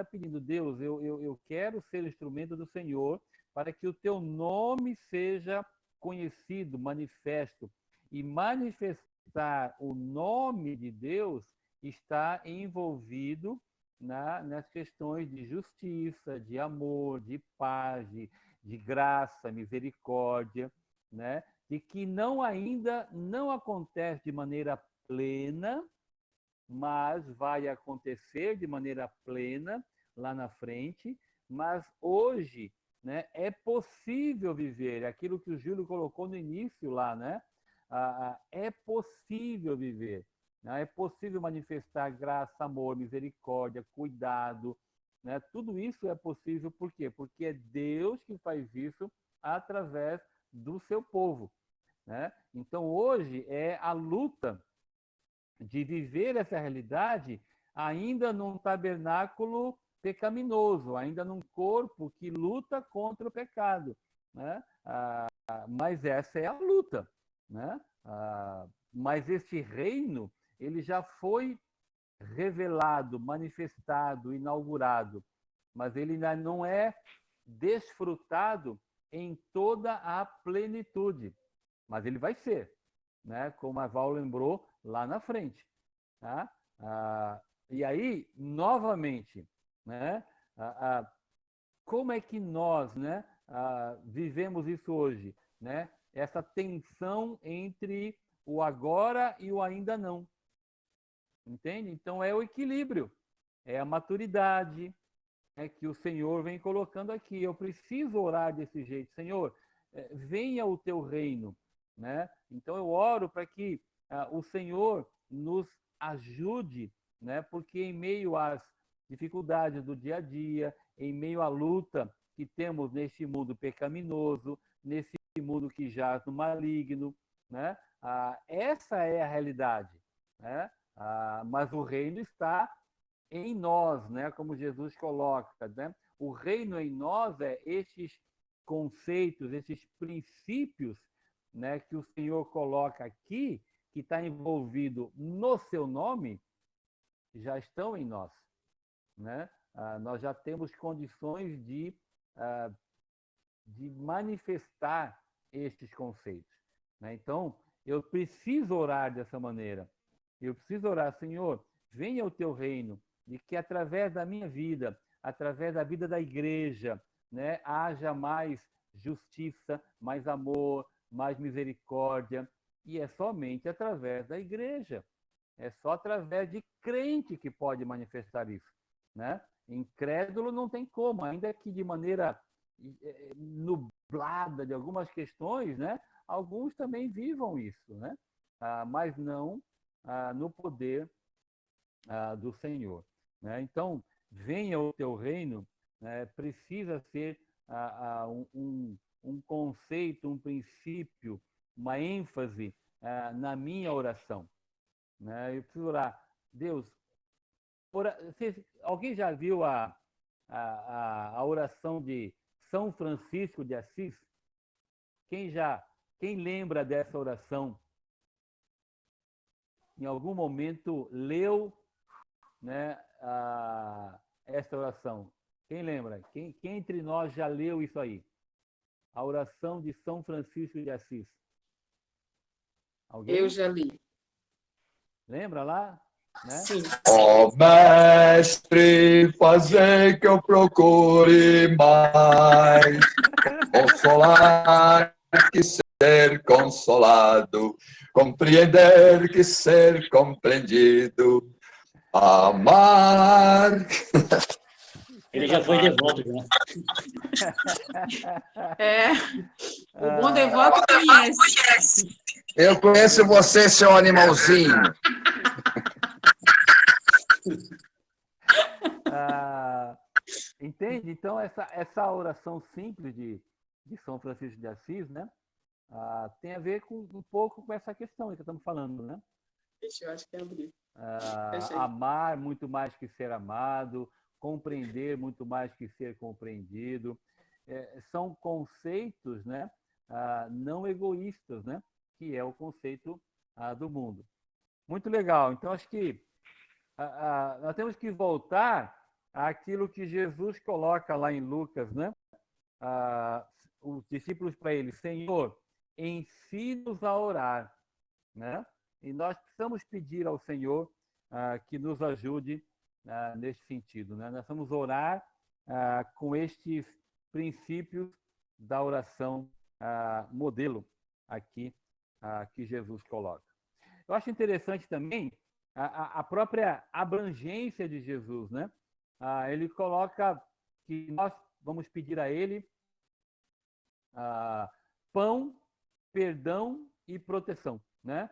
pedindo, Deus, eu quero ser instrumento do Senhor para que o teu nome seja conhecido, manifesto. E manifestar o nome de Deus está envolvido nas questões de justiça, de amor, de paz, de graça, misericórdia, né? E que ainda não acontece de maneira plena, mas vai acontecer de maneira plena lá na frente. Mas hoje, né, é possível viver aquilo que o Júlio colocou no início lá, né? É possível viver, né? É possível manifestar graça, amor, misericórdia, cuidado, né? Tudo isso é possível, por quê? Porque é Deus que faz isso através do seu povo, né? Então, hoje é a luta de viver essa realidade ainda num tabernáculo pecaminoso, ainda num corpo que luta contra o pecado, né? Mas essa é a luta, né? Mas esse reino ele já foi revelado, manifestado, inaugurado, mas ele ainda não é desfrutado em toda a plenitude, mas ele vai ser, né? Como a Val lembrou lá na frente, tá? E aí, novamente, né? Como é que nós, né, vivemos isso hoje, né? Essa tensão entre o agora e o ainda não, entende? Então é o equilíbrio, é a maturidade, que o Senhor vem colocando aqui. Eu preciso orar desse jeito, Senhor, venha o teu reino, né? Então eu oro para que o Senhor nos ajude, né? Porque em meio às dificuldades do dia a dia, em meio à luta que temos neste mundo pecaminoso, nesse mundo que jaz no maligno, né? Essa é a realidade, né? Mas o reino está em nós, né? Como Jesus coloca, né? O reino em nós é esses conceitos, esses princípios, né? Que o Senhor coloca aqui, que está envolvido no seu nome, já estão em nós, né? Nós já temos condições de manifestar estes conceitos, né? Então, eu preciso orar dessa maneira. Eu preciso orar, Senhor, venha o teu reino, e que através da minha vida, através da vida da igreja, né, haja mais justiça, mais amor, mais misericórdia. E é somente através da igreja. É só através de crente que pode manifestar isso, né? Incrédulo não tem como, ainda que de maneira nublada de algumas questões, né? Alguns também vivam isso, né? Mas não no poder do Senhor, né? Então, venha o teu reino, né? Precisa ser um conceito, um princípio, uma ênfase na minha oração, né? Eu preciso orar, Deus. Alguém já viu a oração de São Francisco de Assis? Quem lembra dessa oração? Em algum momento leu, né, esta oração? Quem lembra? Quem entre nós já leu isso aí? A oração de São Francisco de Assis. Alguém? Eu já li. Lembra lá? Né? Sim. Ó mestre, fazer que eu procure mais consolar que ser consolado, compreender que ser compreendido, amar. Ele já foi devoto, já. O bom devoto conhece. Eu conheço você, seu animalzinho. Entende? Então, essa oração simples de São Francisco de Assis, né? Tem a ver um pouco com essa questão que estamos falando, né? Deixa eu acho que abri. Amar muito mais que ser amado, compreender muito mais que ser compreendido. São conceitos, né? Não egoístas, né? Que é o conceito do mundo. Muito legal. Então, acho que nós temos que voltar àquilo que Jesus coloca lá em Lucas, né? Os discípulos para ele: Senhor, ensina-nos a orar, né? E nós precisamos pedir ao Senhor que nos ajude nesse sentido, né? Nós vamos orar com estes princípios da oração modelo aqui que Jesus coloca. Eu acho interessante também a própria abrangência de Jesus, né? Ele coloca que nós vamos pedir a ele pão, perdão e proteção, né?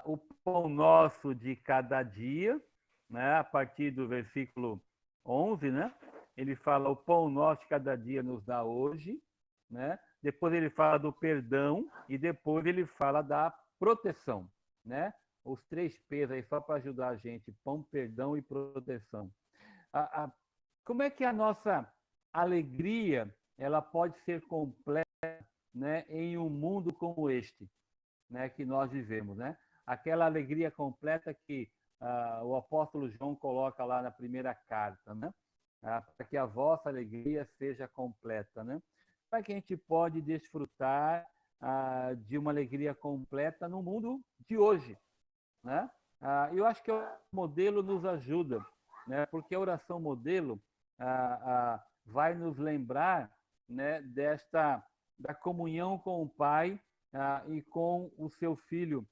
O pão nosso de cada dia, né? A partir do versículo 11, né? Ele fala: o pão nosso de cada dia nos dá hoje, né? Depois ele fala do perdão e depois ele fala da proteção, né? Os 3 P's aí só para ajudar a gente: pão, perdão e proteção. Como é que a nossa alegria ela pode ser completa, né, em um mundo como este, né, que nós vivemos, né? Aquela alegria completa que o apóstolo João coloca lá na primeira carta, né? Para que a vossa alegria seja completa, né? Como é que a gente pode desfrutar de uma alegria completa no mundo de hoje, né? Eu acho que o modelo nos ajuda, né? Porque a oração modelo vai nos lembrar, né, da comunhão com o Pai e com o seu Filho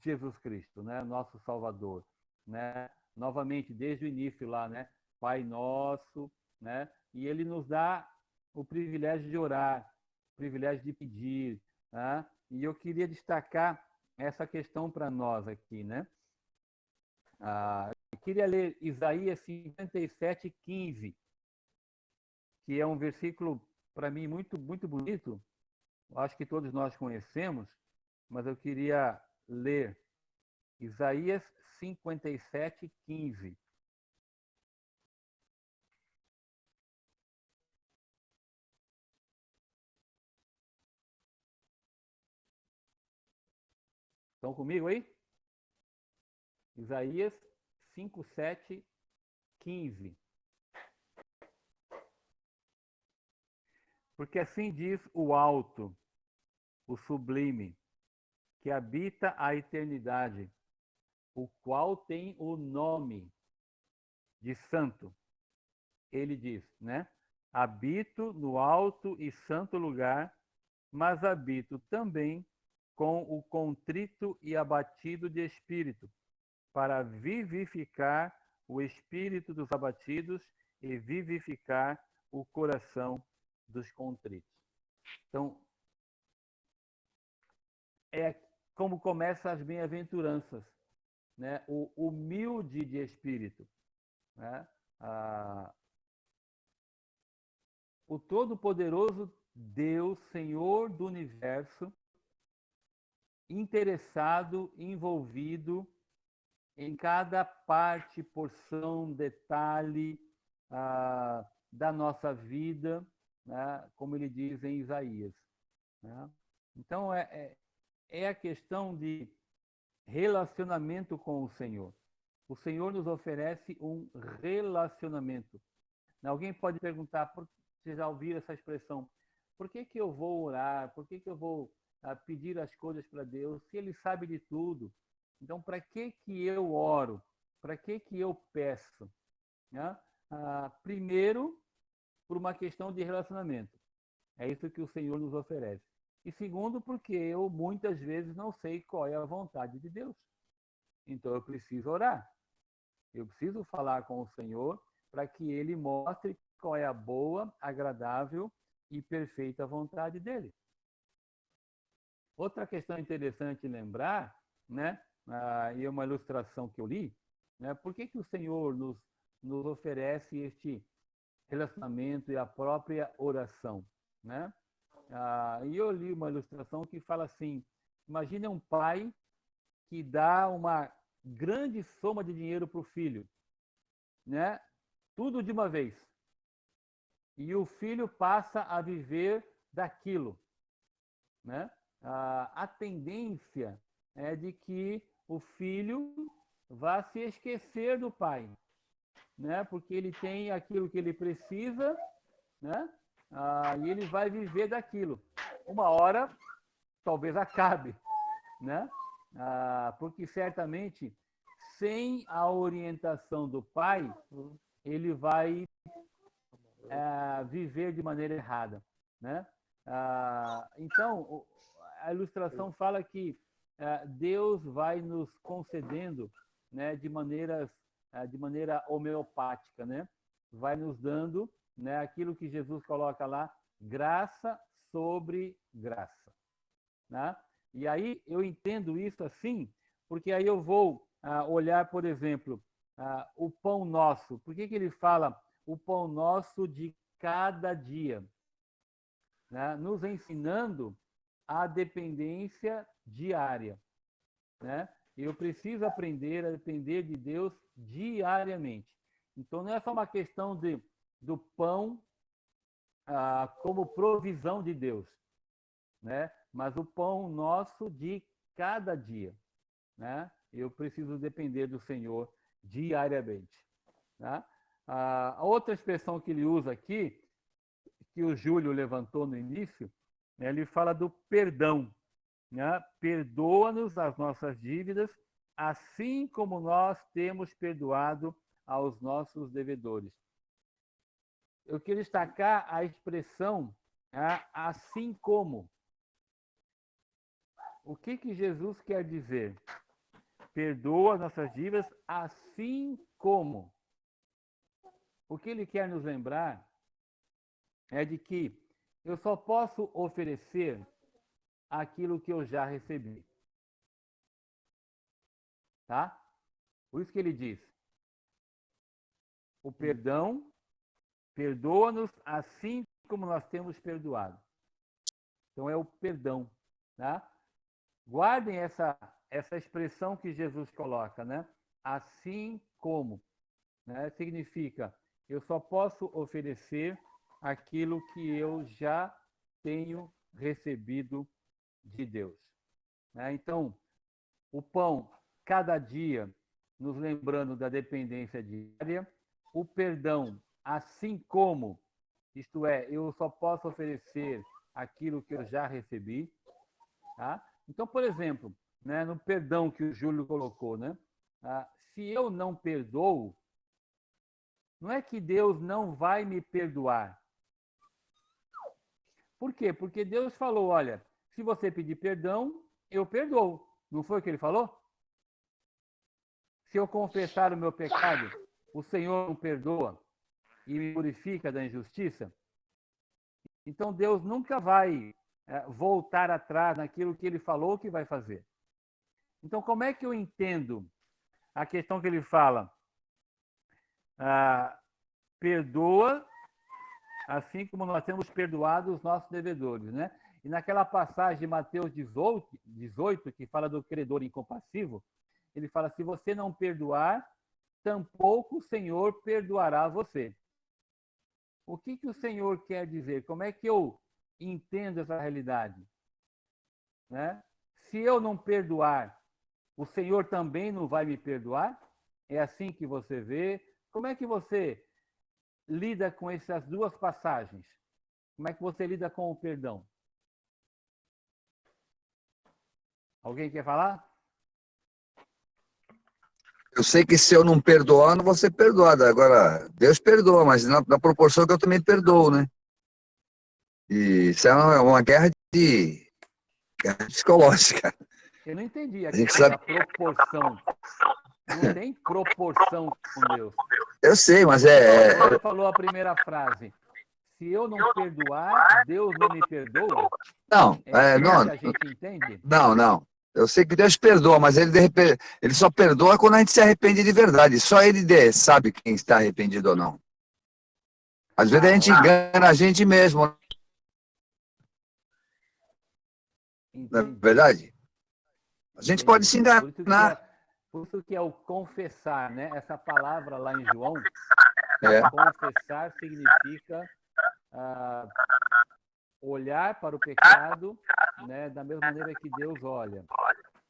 Jesus Cristo, né, nosso Salvador, né? Novamente, desde o início lá, né? Pai nosso, né? E ele nos dá o privilégio de orar, o privilégio de pedir, né? E eu queria destacar essa questão para nós aqui, né? Eu queria ler Isaías 57:15, que é um versículo, para mim, muito, muito bonito. Acho que todos nós conhecemos, mas eu queria ler Isaías 57:15. Estão comigo aí? Isaías 57:15. Porque assim diz o alto, o sublime, que habita a eternidade, o qual tem o nome de santo. Ele diz, né? Habito no alto e santo lugar, mas habito também com o contrito e abatido de espírito, para vivificar o espírito dos abatidos e vivificar o coração dos contritos. Então, é como começam as bem-aventuranças, né? O humilde de espírito, né? O Todo-Poderoso Deus, Senhor do Universo, interessado, envolvido em cada parte, porção, detalhe da nossa vida, né? Como ele diz em Isaías, né? Então, é a questão de relacionamento com o Senhor. O Senhor nos oferece um relacionamento. Alguém pode perguntar, vocês já ouviram essa expressão, por que eu vou orar? Por que eu vou pedir as coisas para Deus se Ele sabe de tudo? Então, para que eu oro? Para que eu peço? Né? Primeiro, por uma questão de relacionamento. É isso que o Senhor nos oferece. E segundo, porque eu muitas vezes não sei qual é a vontade de Deus. Então, eu preciso orar. Eu preciso falar com o Senhor para que Ele mostre qual é a boa, agradável e perfeita vontade dEle. Outra questão interessante lembrar, né, e é uma ilustração que eu li, né, por que o Senhor nos oferece este relacionamento e a própria oração, né? E eu li uma ilustração que fala assim, imagine um pai que dá uma grande soma de dinheiro para o filho, né? Tudo de uma vez. E o filho passa a viver daquilo, né? A tendência é de que o filho vá se esquecer do pai, né? Porque ele tem aquilo que ele precisa, né? E ele vai viver daquilo. Uma hora, talvez acabe, né? Porque certamente, sem a orientação do pai, ele vai viver de maneira errada, né? Então, a ilustração fala que Deus vai nos concedendo, né, de maneira homeopática, né? Vai nos dando, né, aquilo que Jesus coloca lá, graça sobre graça, né? E aí eu entendo isso assim, porque aí eu vou olhar, por exemplo, o pão nosso. Por que ele fala o pão nosso de cada dia? Né? Nos ensinando a dependência diária, né? Eu preciso aprender a depender de Deus diariamente. Então, não é só uma questão do pão como provisão de Deus, né? Mas o pão nosso de cada dia, né? Eu preciso depender do Senhor diariamente, né? A outra expressão que ele usa aqui, que o Júlio levantou no início, né? Ele fala do perdão, né? Perdoa-nos as nossas dívidas, assim como nós temos perdoado aos nossos devedores. Eu quero destacar a expressão assim como. O que Jesus quer dizer? Perdoa nossas dívidas assim como. O que ele quer nos lembrar é de que eu só posso oferecer aquilo que eu já recebi. Tá? Por isso que ele diz: o perdão, perdoa-nos assim como nós temos perdoado. Então é o perdão, tá? Guardem essa expressão que Jesus coloca, né? Assim como, né? Significa, eu só posso oferecer aquilo que eu já tenho recebido de Deus, né? Então, o pão, cada dia, nos lembrando da dependência diária, o perdão, assim como, isto é, eu só posso oferecer aquilo que eu já recebi, tá? Então, por exemplo, né, no perdão que o Júlio colocou, né? Se eu não perdoo, não é que Deus não vai me perdoar. Por quê? Porque Deus falou, olha, se você pedir perdão, eu perdoo. Não foi o que ele falou? Se eu confessar o meu pecado, o Senhor me perdoa e me purifica da injustiça. Então, Deus nunca vai voltar atrás naquilo que ele falou que vai fazer. Então, como é que eu entendo a questão que ele fala? Perdoa, assim como nós temos perdoado os nossos devedores, né? E naquela passagem de Mateus 18, que fala do credor incompassivo, ele fala, se você não perdoar, tampouco o Senhor perdoará você. O que o Senhor quer dizer? Como é que eu entendo essa realidade? né? Se eu não perdoar, o Senhor também não vai me perdoar? É assim que você vê? Como é que você lida com essas duas passagens? Como é que você lida com o perdão? Alguém quer falar? Eu sei que se eu não perdoar, não vou ser perdoado. Agora, Deus perdoa, mas na proporção que eu também perdoo, né? E isso é uma guerra psicológica. Eu não entendi a A gente questão da sabe. proporção. Não tem proporção com Deus. Eu sei, mas Você falou a primeira frase. Se eu não perdoar, Deus não me perdoa? Não, É assim não, que a gente entende? não. Eu sei que Deus perdoa, mas ele, de repente, ele só perdoa quando a gente se arrepende de verdade. Só ele sabe quem está arrependido ou não. Às vezes a gente engana a gente mesmo, não é Entendi. verdade? A gente pode se enganar. Por isso que é o confessar, né? Essa palavra lá em João, É. confessar significa olhar para o pecado, né, da mesma maneira que Deus olha.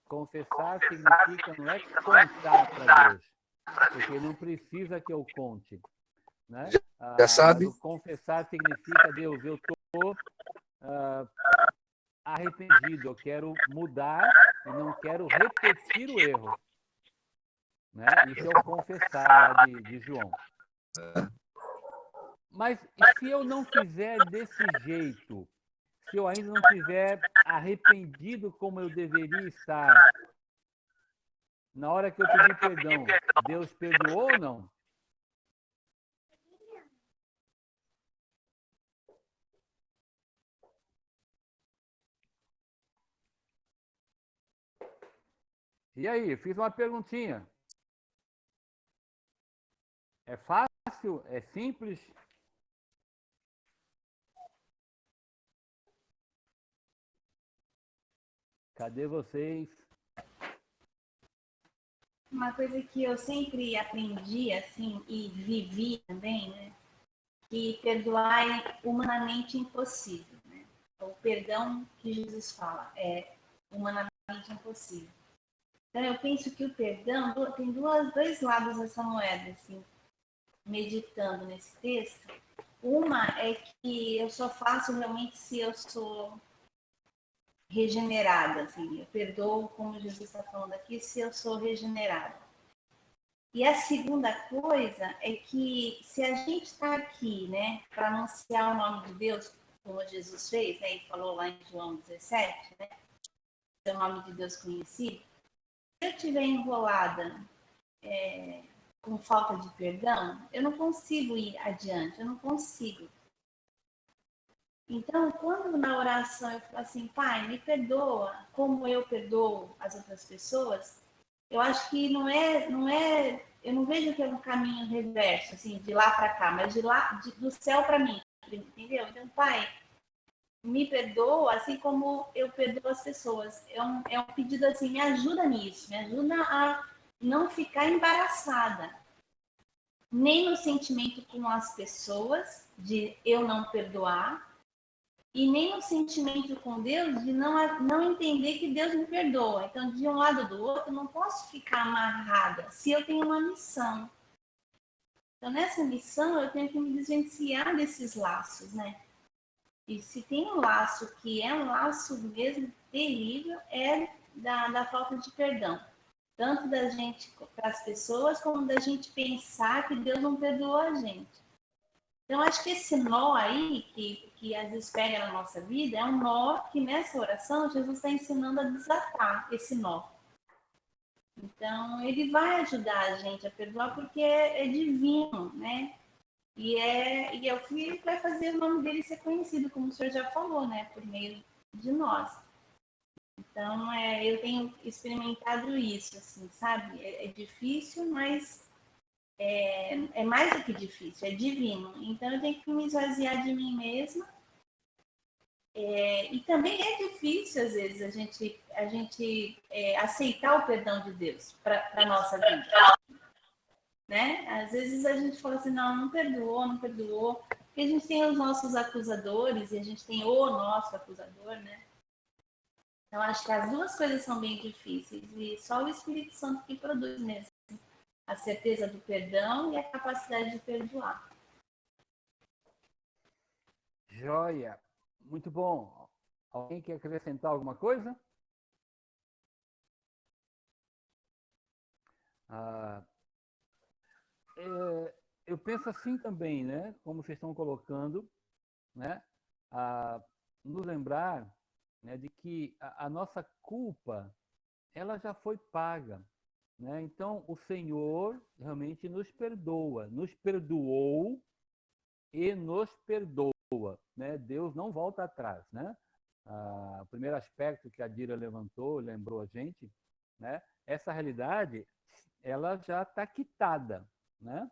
Confessar significa não é contar para Deus, porque não precisa que eu conte, né? Já sabe? Mas o confessar significa, Deus, eu estou arrependido, eu quero mudar e não quero repetir o erro. Né? Isso é o confessar lá de João. Mas se eu não fizer desse jeito, se eu ainda não estiver arrependido como eu deveria estar, na hora que eu pedi perdão, Deus perdoou ou não? E aí, fiz uma perguntinha. É fácil? É simples? Cadê vocês? Uma coisa que eu sempre aprendi, assim, e vivi também, né? Que perdoar é humanamente impossível, né? O perdão que Jesus fala é humanamente impossível. Então, eu penso que o perdão tem dois lados dessa moeda, assim, meditando nesse texto. Uma é que eu só faço realmente se eu sou regenerada, assim, eu perdoo, como Jesus está falando aqui, se eu sou regenerada. E a segunda coisa é que se a gente está aqui, né, para anunciar o nome de Deus, como Jesus fez, né, e falou lá em João 17, né, o nome de Deus conhecido, se eu estiver enrolada com falta de perdão, eu não consigo ir adiante, eu não consigo. Então, quando na oração eu falo assim, Pai, me perdoa, como eu perdoo as outras pessoas, eu acho que não é, eu não vejo que é um caminho reverso, assim, de lá para cá, mas do céu para mim, entendeu? Então, Pai, me perdoa, assim como eu perdoo as pessoas. É um pedido assim, me ajuda nisso, me ajuda a não ficar embaraçada, nem no sentimento com as pessoas, de eu não perdoar, e nem no sentimento com Deus de não entender que Deus me perdoa. Então, de um lado ou do outro, eu não posso ficar amarrada se eu tenho uma missão. Então, nessa missão, eu tenho que me desvencilhar desses laços, né? E se tem um laço que é um laço mesmo terrível, é da falta de perdão. Tanto da gente para as pessoas, como da gente pensar que Deus não perdoou a gente. Então, acho que esse nó aí, que às vezes pega na nossa vida, é um nó que nessa oração Jesus está ensinando a desatar esse nó. Então, ele vai ajudar a gente a perdoar porque é divino, né? E é o que vai fazer o nome dele ser conhecido, como o senhor já falou, né? Por meio de nós. Então, eu tenho experimentado isso, assim, sabe? É difícil, mas é mais do que difícil, é divino. Então, eu tenho que me esvaziar de mim mesma. E também é difícil, às vezes, a gente aceitar o perdão de Deus para a nossa vida. Né? Às vezes a gente fala assim, não perdoou. Porque a gente tem os nossos acusadores e a gente tem o nosso acusador, né? Então, acho que as duas coisas são bem difíceis e só o Espírito Santo que produz mesmo a certeza do perdão e a capacidade de perdoar. Joia, muito bom. Alguém quer acrescentar alguma coisa? Eu penso assim também, né? Como vocês estão colocando, né? Nos lembrar, né, de que a nossa culpa ela já foi paga, né? Então o Senhor realmente nos perdoa, nos perdoou e nos perdoa, né? Deus não volta atrás, né? O primeiro aspecto que a Dira levantou, lembrou a gente, né? Essa realidade ela já está quitada, né?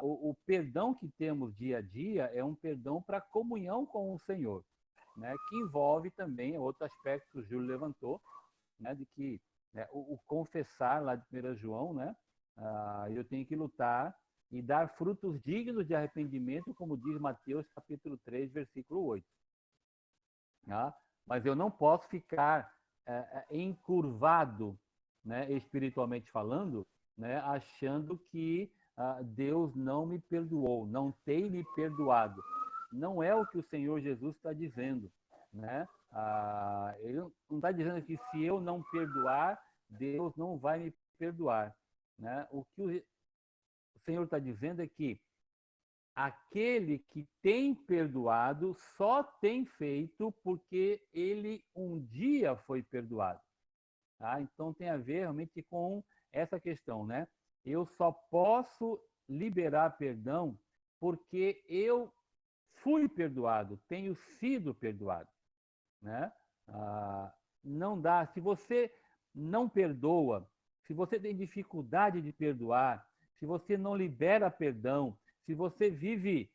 O perdão que temos dia a dia é um perdão para comunhão com o Senhor, né? Que envolve também outro aspecto que o Júlio levantou, né? De que, né, o confessar lá de 1 João, né? Eu tenho que lutar e dar frutos dignos de arrependimento, como diz Mateus capítulo 3, versículo 8. Tá? Mas eu não posso ficar encurvado, né, espiritualmente falando, né, achando que Deus não me perdoou, não tem me perdoado. Não é o que o Senhor Jesus está dizendo, né? Ele não está dizendo que se eu não perdoar, Deus não vai me perdoar, né? O que o Senhor está dizendo é que aquele que tem perdoado só tem feito porque ele um dia foi perdoado. Tá? Então tem a ver realmente com essa questão, né? Eu só posso liberar perdão porque eu fui perdoado, tenho sido perdoado, né? Não dá. Se você não perdoa, se você tem dificuldade de perdoar, se você não libera perdão, se você vive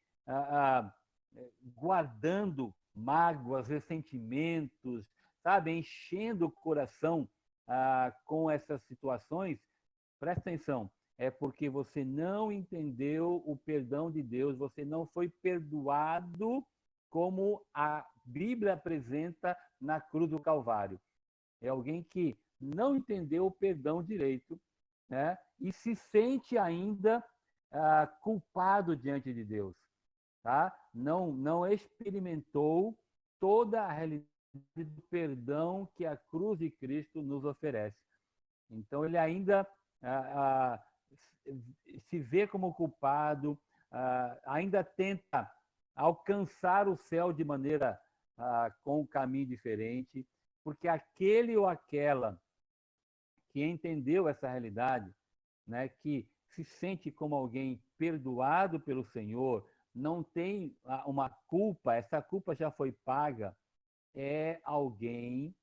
guardando mágoas, ressentimentos, sabe, enchendo o coração com essas situações, presta atenção, é porque você não entendeu o perdão de Deus, você não foi perdoado como a Bíblia apresenta na cruz do Calvário. É alguém que não entendeu o perdão direito, né? E se sente ainda culpado diante de Deus, tá? Não experimentou toda a realidade do perdão que a cruz de Cristo nos oferece. Então ele ainda se vê como culpado, ainda tenta alcançar o céu de maneira com um caminho diferente, porque aquele ou aquela que entendeu essa realidade, né, que se sente como alguém perdoado pelo Senhor, não tem uma culpa, essa culpa já foi paga, é alguém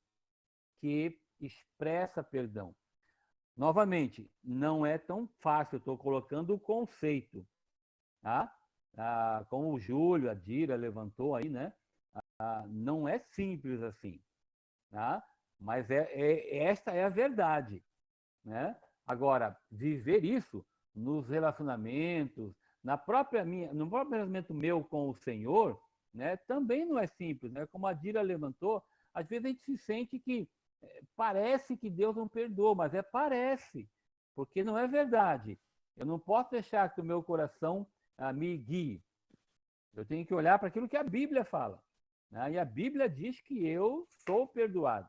que expressa perdão. Novamente, não é tão fácil, estou colocando o conceito, tá? Como o Júlio, a Dira levantou aí, né? Não é simples assim, tá? Mas esta é a verdade, né? Agora, viver isso nos relacionamentos, no próprio relacionamento meu com o Senhor, né? Também não é simples, né? Como a Dira levantou, às vezes a gente se sente que parece que Deus não perdoa, mas parece, porque não é verdade. Eu não posso deixar que o meu coração me guie. Eu tenho que olhar para aquilo que a Bíblia fala, né? E a Bíblia diz que eu sou perdoado,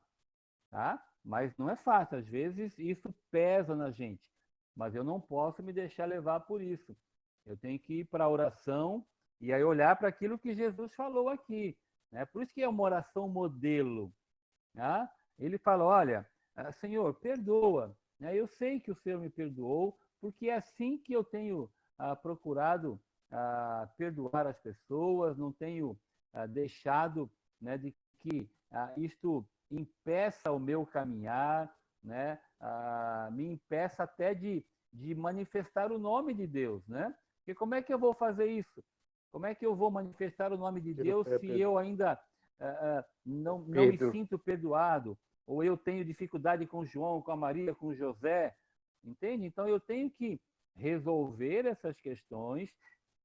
tá? Mas não é fácil, às vezes isso pesa na gente, mas eu não posso me deixar levar por isso. Eu tenho que ir para a oração e aí olhar para aquilo que Jesus falou aqui, né? Por isso que é uma oração modelo, tá? Ele fala, olha, Senhor, perdoa, né? Eu sei que o Senhor me perdoou, porque é assim que eu tenho procurado perdoar as pessoas, não tenho deixado, né, de que isto impeça o meu caminhar, né? Me impeça até de manifestar o nome de Deus, né? Porque como é que eu vou fazer isso? Como é que eu vou manifestar o nome de Deus se eu ainda não me sinto perdoado? Ou eu tenho dificuldade com João, com a Maria, com José, entende? Então eu tenho que resolver essas questões,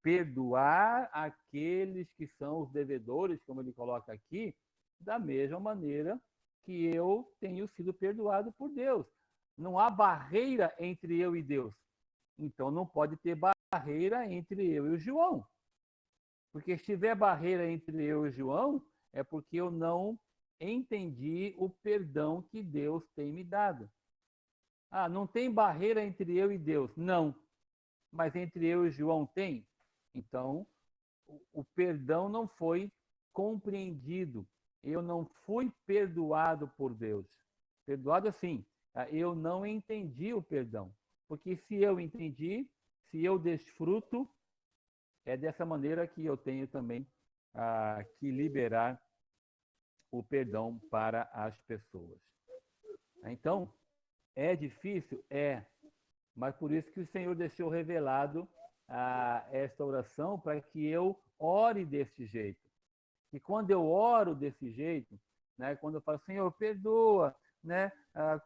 perdoar aqueles que são os devedores, como ele coloca aqui, da mesma maneira que eu tenho sido perdoado por Deus. Não há barreira entre eu e Deus. Então não pode ter barreira entre eu e o João. Porque se tiver barreira entre eu e o João, é porque eu não entendi o perdão que Deus tem me dado. Ah, não tem barreira entre eu e Deus. Não. Mas entre eu e o João tem? Então, o perdão não foi compreendido. Eu não fui perdoado por Deus. Perdoado assim, eu não entendi o perdão. Porque se eu entendi, se eu desfruto, é dessa maneira que eu tenho também que liberar o perdão para as pessoas. Então, é difícil? É. Mas por isso que o Senhor deixou revelado esta oração para que eu ore desse jeito. E quando eu oro desse jeito, né, quando eu falo, Senhor, perdoa, né,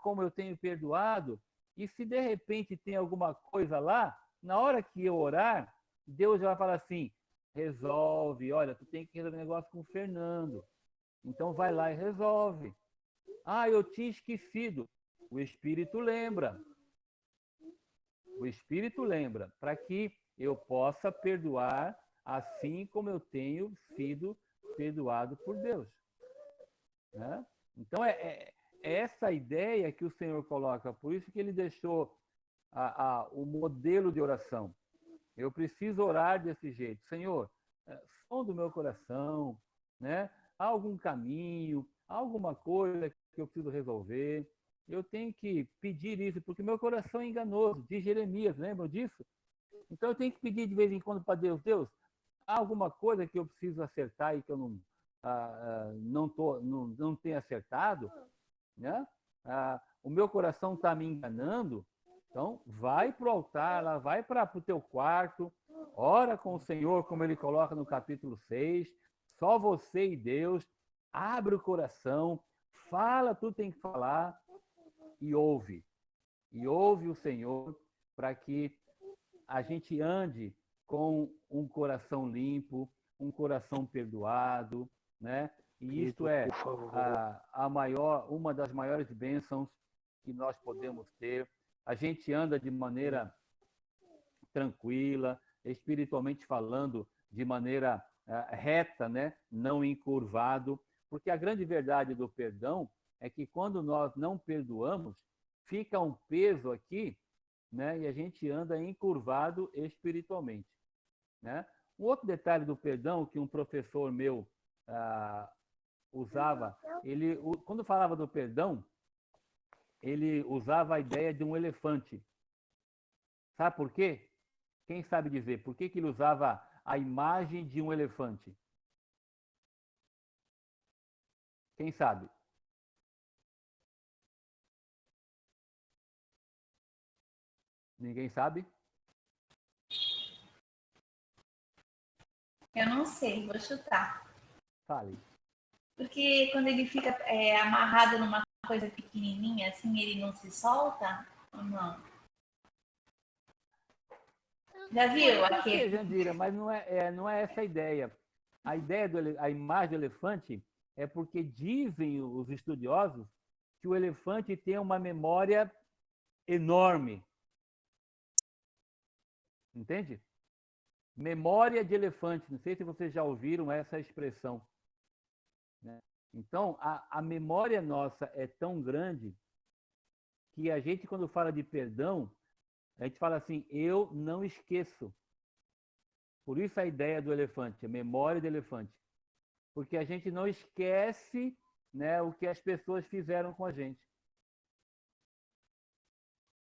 como eu tenho perdoado, e se de repente tem alguma coisa lá, na hora que eu orar, Deus vai falar assim, resolve, olha, tu tem que resolver um negócio com o Fernando. Então vai lá e resolve. Ah, eu tinha esquecido. O Espírito lembra. O Espírito lembra, para que eu possa perdoar assim como eu tenho sido perdoado por Deus. Né? Então, é essa ideia que o Senhor coloca, por isso que ele deixou o modelo de oração. Eu preciso orar desse jeito. Senhor, som do meu coração, né? Há algum caminho, há alguma coisa que eu preciso resolver. Eu tenho que pedir isso, porque meu coração é enganoso, diz Jeremias, lembram disso? Então eu tenho que pedir de vez em quando para Deus, Deus, há alguma coisa que eu preciso acertar e que eu não tenho acertado, né? O meu coração está me enganando, então vai para o altar, lá, vai para o teu quarto, ora com o Senhor, como ele coloca no capítulo 6, só você e Deus, abre o coração, fala tudo tem que falar e ouve. E ouve o Senhor para que a gente ande com um coração limpo, um coração perdoado, né? E isto é uma das maiores bênçãos que nós podemos ter. A gente anda de maneira tranquila, espiritualmente falando, de maneira reta, né? Não encurvado, porque a grande verdade do perdão é que quando nós não perdoamos, fica um peso aqui, né? E a gente anda encurvado espiritualmente, né? Um outro detalhe do perdão que um professor meu usava, quando falava do perdão, ele usava a ideia de um elefante. Sabe por quê? Quem sabe dizer por que ele usava a imagem de um elefante? Quem sabe? Ninguém sabe? Eu não sei, vou chutar. Fale. Porque quando ele fica amarrado numa coisa pequenininha, assim, ele não se solta? Ou não? Já viu Pode ser, aquele? Jandira, mas não é essa a ideia. A imagem do elefante é porque dizem os estudiosos que o elefante tem uma memória enorme. Entende? Memória de elefante. Não sei se vocês já ouviram essa expressão. Né? Então, a memória nossa é tão grande que a gente, quando fala de perdão, a gente fala assim, eu não esqueço. Por isso a ideia do elefante, a memória do elefante. Porque a gente não esquece, né, o que as pessoas fizeram com a gente.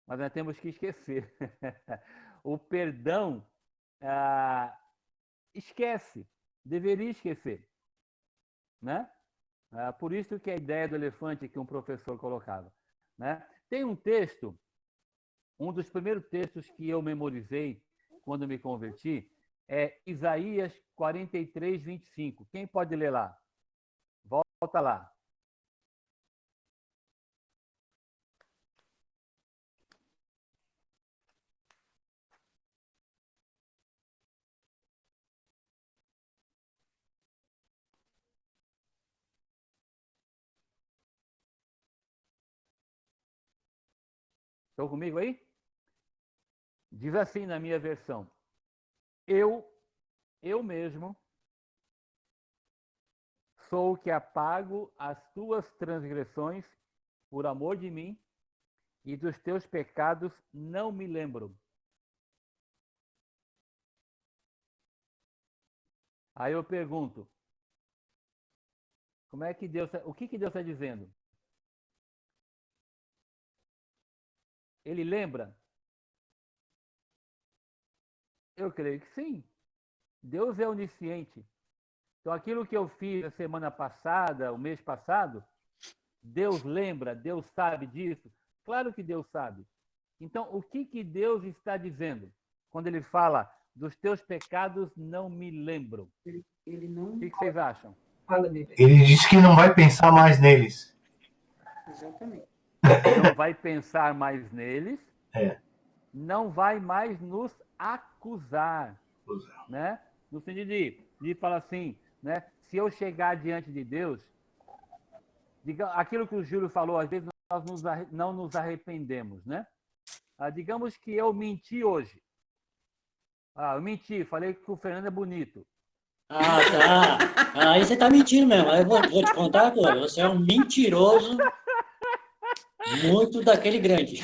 Mas nós temos que esquecer. O perdão esquece, deveria esquecer. Né? Por isso que a ideia do elefante que um professor colocava. Né? Tem um texto, um dos primeiros textos que eu memorizei quando me converti, é Isaías 43, 25. Quem pode ler lá? Volta lá. Estão comigo aí? Diz assim na minha versão: eu mesmo sou o que apago as tuas transgressões por amor de mim, e dos teus pecados não me lembro. Aí eu pergunto, como é que Deus, o que Deus está dizendo? Ele lembra? Eu creio que sim. Deus é onisciente. Então, aquilo que eu fiz a semana passada, o mês passado, Deus lembra, Deus sabe disso? Claro que Deus sabe. Então, o que Deus está dizendo quando ele fala dos teus pecados não me lembro? Ele não... O que vocês acham? Ele disse que não vai pensar mais neles. Exatamente. Não vai pensar mais neles, É. não vai mais nos acusar, né? No sentido de falar assim, né? Se eu chegar diante de Deus, diga, aquilo que o Júlio falou, às vezes nós não nos arrependemos, né? Digamos que eu menti hoje. Eu menti, falei que o Fernando é bonito. Ah, tá. Aí você tá mentindo mesmo. Aí eu vou te contar agora. Você é um mentiroso muito daquele grande.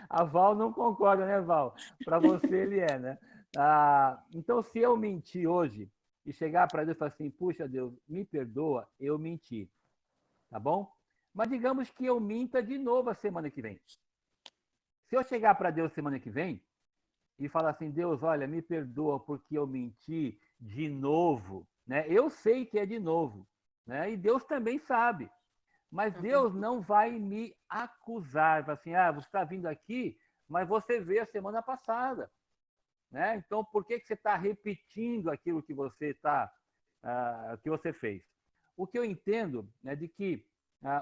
A Val não concorda, né, Val? Para você ele é, né? Então, se eu mentir hoje e chegar para Deus e falar assim, puxa, Deus, me perdoa, eu menti. Tá bom? Mas digamos que eu minta de novo a semana que vem. Se eu chegar para Deus semana que vem e falar assim, Deus, olha, me perdoa porque eu menti de novo, né? Eu sei que é de novo, né? E Deus também sabe. Mas Deus não vai me acusar, vai assim, você está vindo aqui, mas você veio a semana passada, né? Então, por que você está repetindo aquilo que você que você fez? O que eu entendo é de que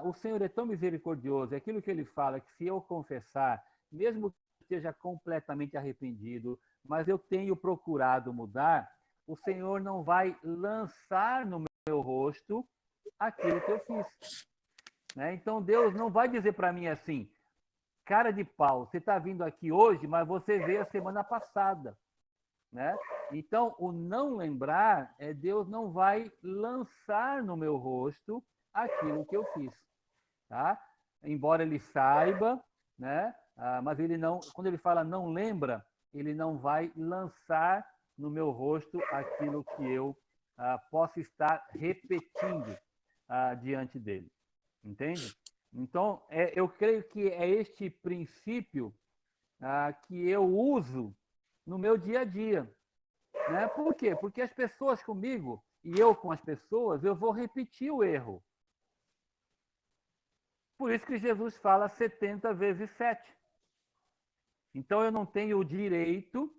o Senhor é tão misericordioso, é aquilo que Ele fala, que se eu confessar, mesmo que esteja completamente arrependido, mas eu tenho procurado mudar, o Senhor não vai lançar no meu rosto aquilo que eu fiz. Né? Então, Deus não vai dizer para mim assim, cara de pau, você está vindo aqui hoje, mas você veio a semana passada. Né? Então, o não lembrar é Deus não vai lançar no meu rosto aquilo que eu fiz. Tá? Embora ele saiba, né? Mas ele não, quando ele fala não lembra, ele não vai lançar no meu rosto aquilo que eu posso estar repetindo diante dele. Entende? Então, eu creio que é este princípio que eu uso no meu dia a dia. Né? Por quê? Porque as pessoas comigo e eu com as pessoas, eu vou repetir o erro. Por isso que Jesus fala 70 vezes 7. Então, eu não tenho o direito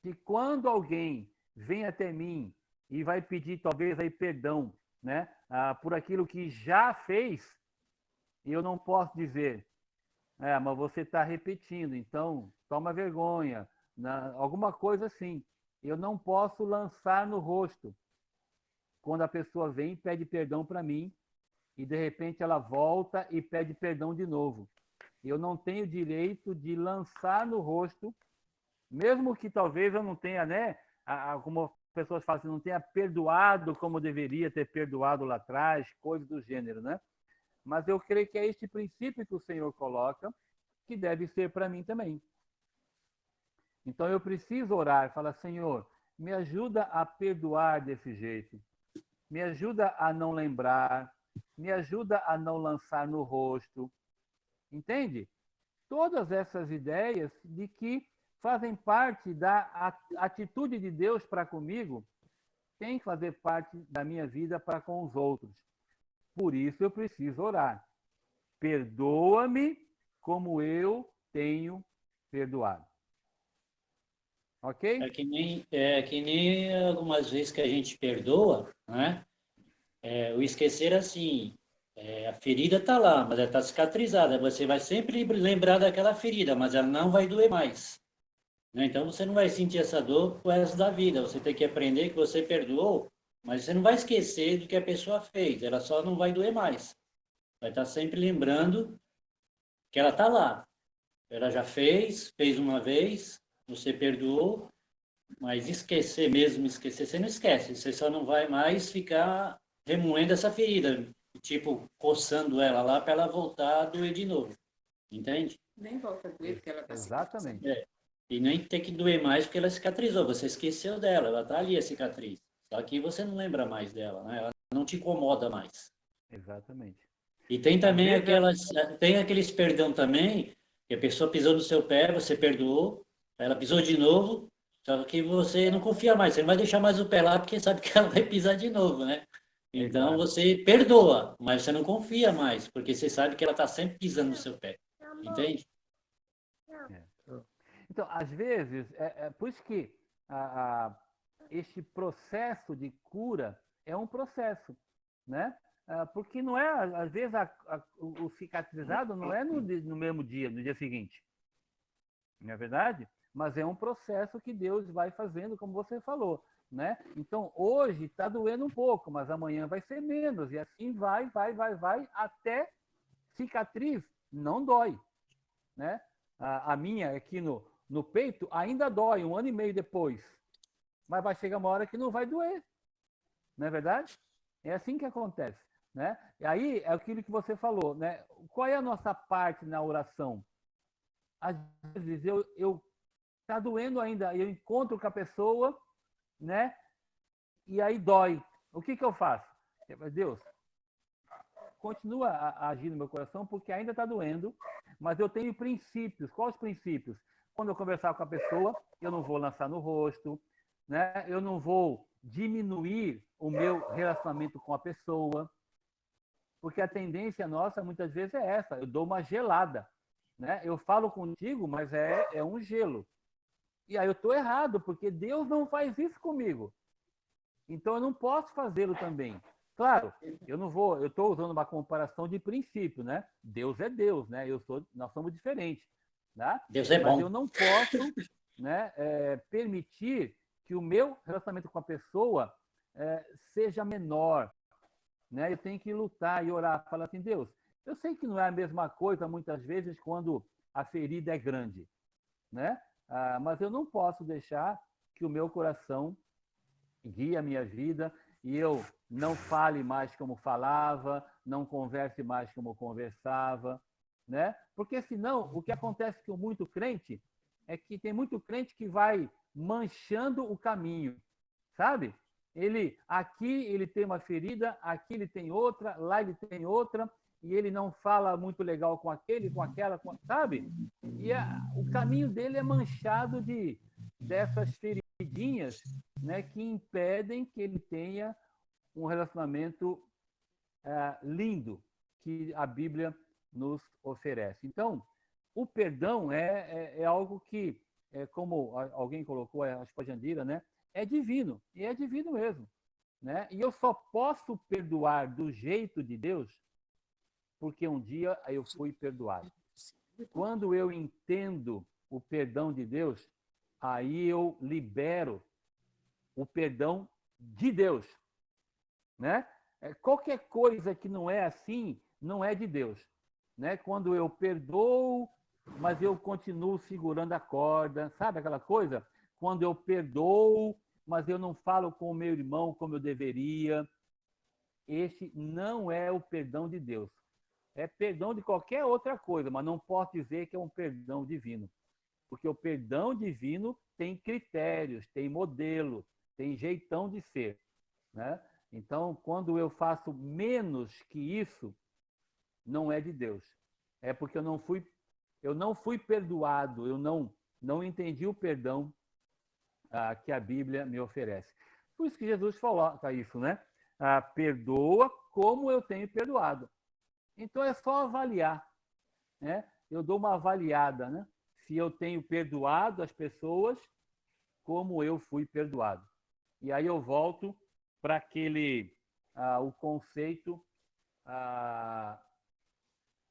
de, quando alguém vem até mim e vai pedir, talvez, aí perdão, né? Por aquilo que já fez, eu não posso dizer, mas você está repetindo, então toma vergonha, alguma coisa assim. Eu não posso lançar no rosto. Quando a pessoa vem e pede perdão para mim, e de repente ela volta e pede perdão de novo. Eu não tenho direito de lançar no rosto, mesmo que talvez eu não tenha, né, como pessoas falam assim, não tenha perdoado como deveria ter perdoado lá atrás, coisas do gênero, né? Mas eu creio que é este princípio que o Senhor coloca, que deve ser para mim também. Então eu preciso orar, falar, Senhor, me ajuda a perdoar desse jeito, me ajuda a não lembrar, me ajuda a não lançar no rosto. Entende? Todas essas ideias de que fazem parte da atitude de Deus para comigo, tem que fazer parte da minha vida para com os outros. Por isso eu preciso orar. Perdoa-me como eu tenho perdoado. Ok? É que nem algumas vezes que a gente perdoa, né? O esquecer assim, a ferida está lá, mas ela está cicatrizada. Você vai sempre lembrar daquela ferida, mas ela não vai doer mais. Né? Então você não vai sentir essa dor pro resto da vida. Você tem que aprender que você perdoou, mas você não vai esquecer do que a pessoa fez. Ela só não vai doer mais. Vai estar sempre lembrando que ela está lá. Ela já fez uma vez, você perdoou, mas esquecer mesmo, esquecer, você não esquece. Você só não vai mais ficar remoendo essa ferida, tipo, coçando ela lá para ela voltar a doer de novo. Entende? Nem volta a doer, porque ela está Exatamente. E nem tem que doer mais porque ela cicatrizou. Você esqueceu dela, ela está ali a cicatriz. Só que você não lembra mais dela, né? Ela não te incomoda mais. Exatamente. E tem também Às vezes tem aqueles perdão também, que a pessoa pisou no seu pé, você perdoou, ela pisou de novo, só que você não confia mais, você não vai deixar mais o pé lá porque sabe que ela vai pisar de novo, né? Então Exato. você perdoa, mas você não confia mais, porque você sabe que ela está sempre pisando no seu pé. Entende? Então, às vezes, por isso que este processo de cura é um processo, né? Porque não é, às vezes, o cicatrizado não é no mesmo dia, no dia seguinte, não é verdade? Mas é um processo que Deus vai fazendo, como você falou, né? Então, hoje está doendo um pouco, mas amanhã vai ser menos, e assim vai, até cicatriz não dói, né? A minha aqui no peito ainda dói, 1 ano e meio depois. Mas vai chegar uma hora que não vai doer. Não é verdade? É assim que acontece. Né? E aí é aquilo que você falou. Né? Qual é a nossa parte na oração? Às vezes eu tá doendo ainda, eu encontro com a pessoa, né? E aí dói. O que eu faço? Deus, continua a agir no meu coração porque ainda está doendo, mas eu tenho princípios. Quais os princípios? Quando eu conversar com a pessoa, eu não vou lançar no rosto, né? Eu não vou diminuir o meu relacionamento com a pessoa, porque a tendência nossa muitas vezes é essa, eu dou uma gelada, né? Eu falo contigo, mas é um gelo. E aí eu estou errado, porque Deus não faz isso comigo. Então eu não posso fazê-lo também. Claro, eu estou usando uma comparação de princípio, né? Deus é Deus, né? Nós somos diferentes, né? Deus é Mas bom. eu não posso, né, permitir que o meu relacionamento com a pessoa seja menor, né? Eu tenho que lutar e orar, falar assim, Deus, eu sei que não é a mesma coisa muitas vezes quando a ferida é grande, né? Mas eu não posso deixar que o meu coração guie a minha vida e eu não fale mais como falava, não converse mais como conversava, né? Porque senão o que acontece com muito crente é que tem muito crente que vai manchando o caminho, sabe? Aqui ele tem uma ferida, aqui ele tem outra, lá ele tem outra, e ele não fala muito legal com aquele, com aquela, sabe? E o caminho dele é manchado dessas feridinhas, né, que impedem que ele tenha um relacionamento lindo que a Bíblia nos oferece. Então, o perdão é algo que, como alguém colocou, acho que foi a Jandira, né, é divino, e é divino mesmo. Né? E eu só posso perdoar do jeito de Deus porque um dia eu fui perdoado. Quando eu entendo o perdão de Deus, aí eu libero o perdão de Deus, né? Qualquer coisa que não é assim, não é de Deus, né? Quando eu perdoo, mas eu continuo segurando a corda, sabe aquela coisa? Quando eu perdoo, mas eu não falo com o meu irmão como eu deveria, este não é o perdão de Deus. É perdão de qualquer outra coisa, mas não posso dizer que é um perdão divino. Porque o perdão divino tem critérios, tem modelo, tem jeitão de ser. Né? Então, quando eu faço menos que isso, não é de Deus. É porque eu não fui perdoado, eu não entendi o perdão que a Bíblia me oferece. Por isso que Jesus falou isso, né? Perdoa como eu tenho perdoado. Então é só avaliar, né? Eu dou uma avaliada, né? Se eu tenho perdoado as pessoas como eu fui perdoado. E aí eu volto para o conceito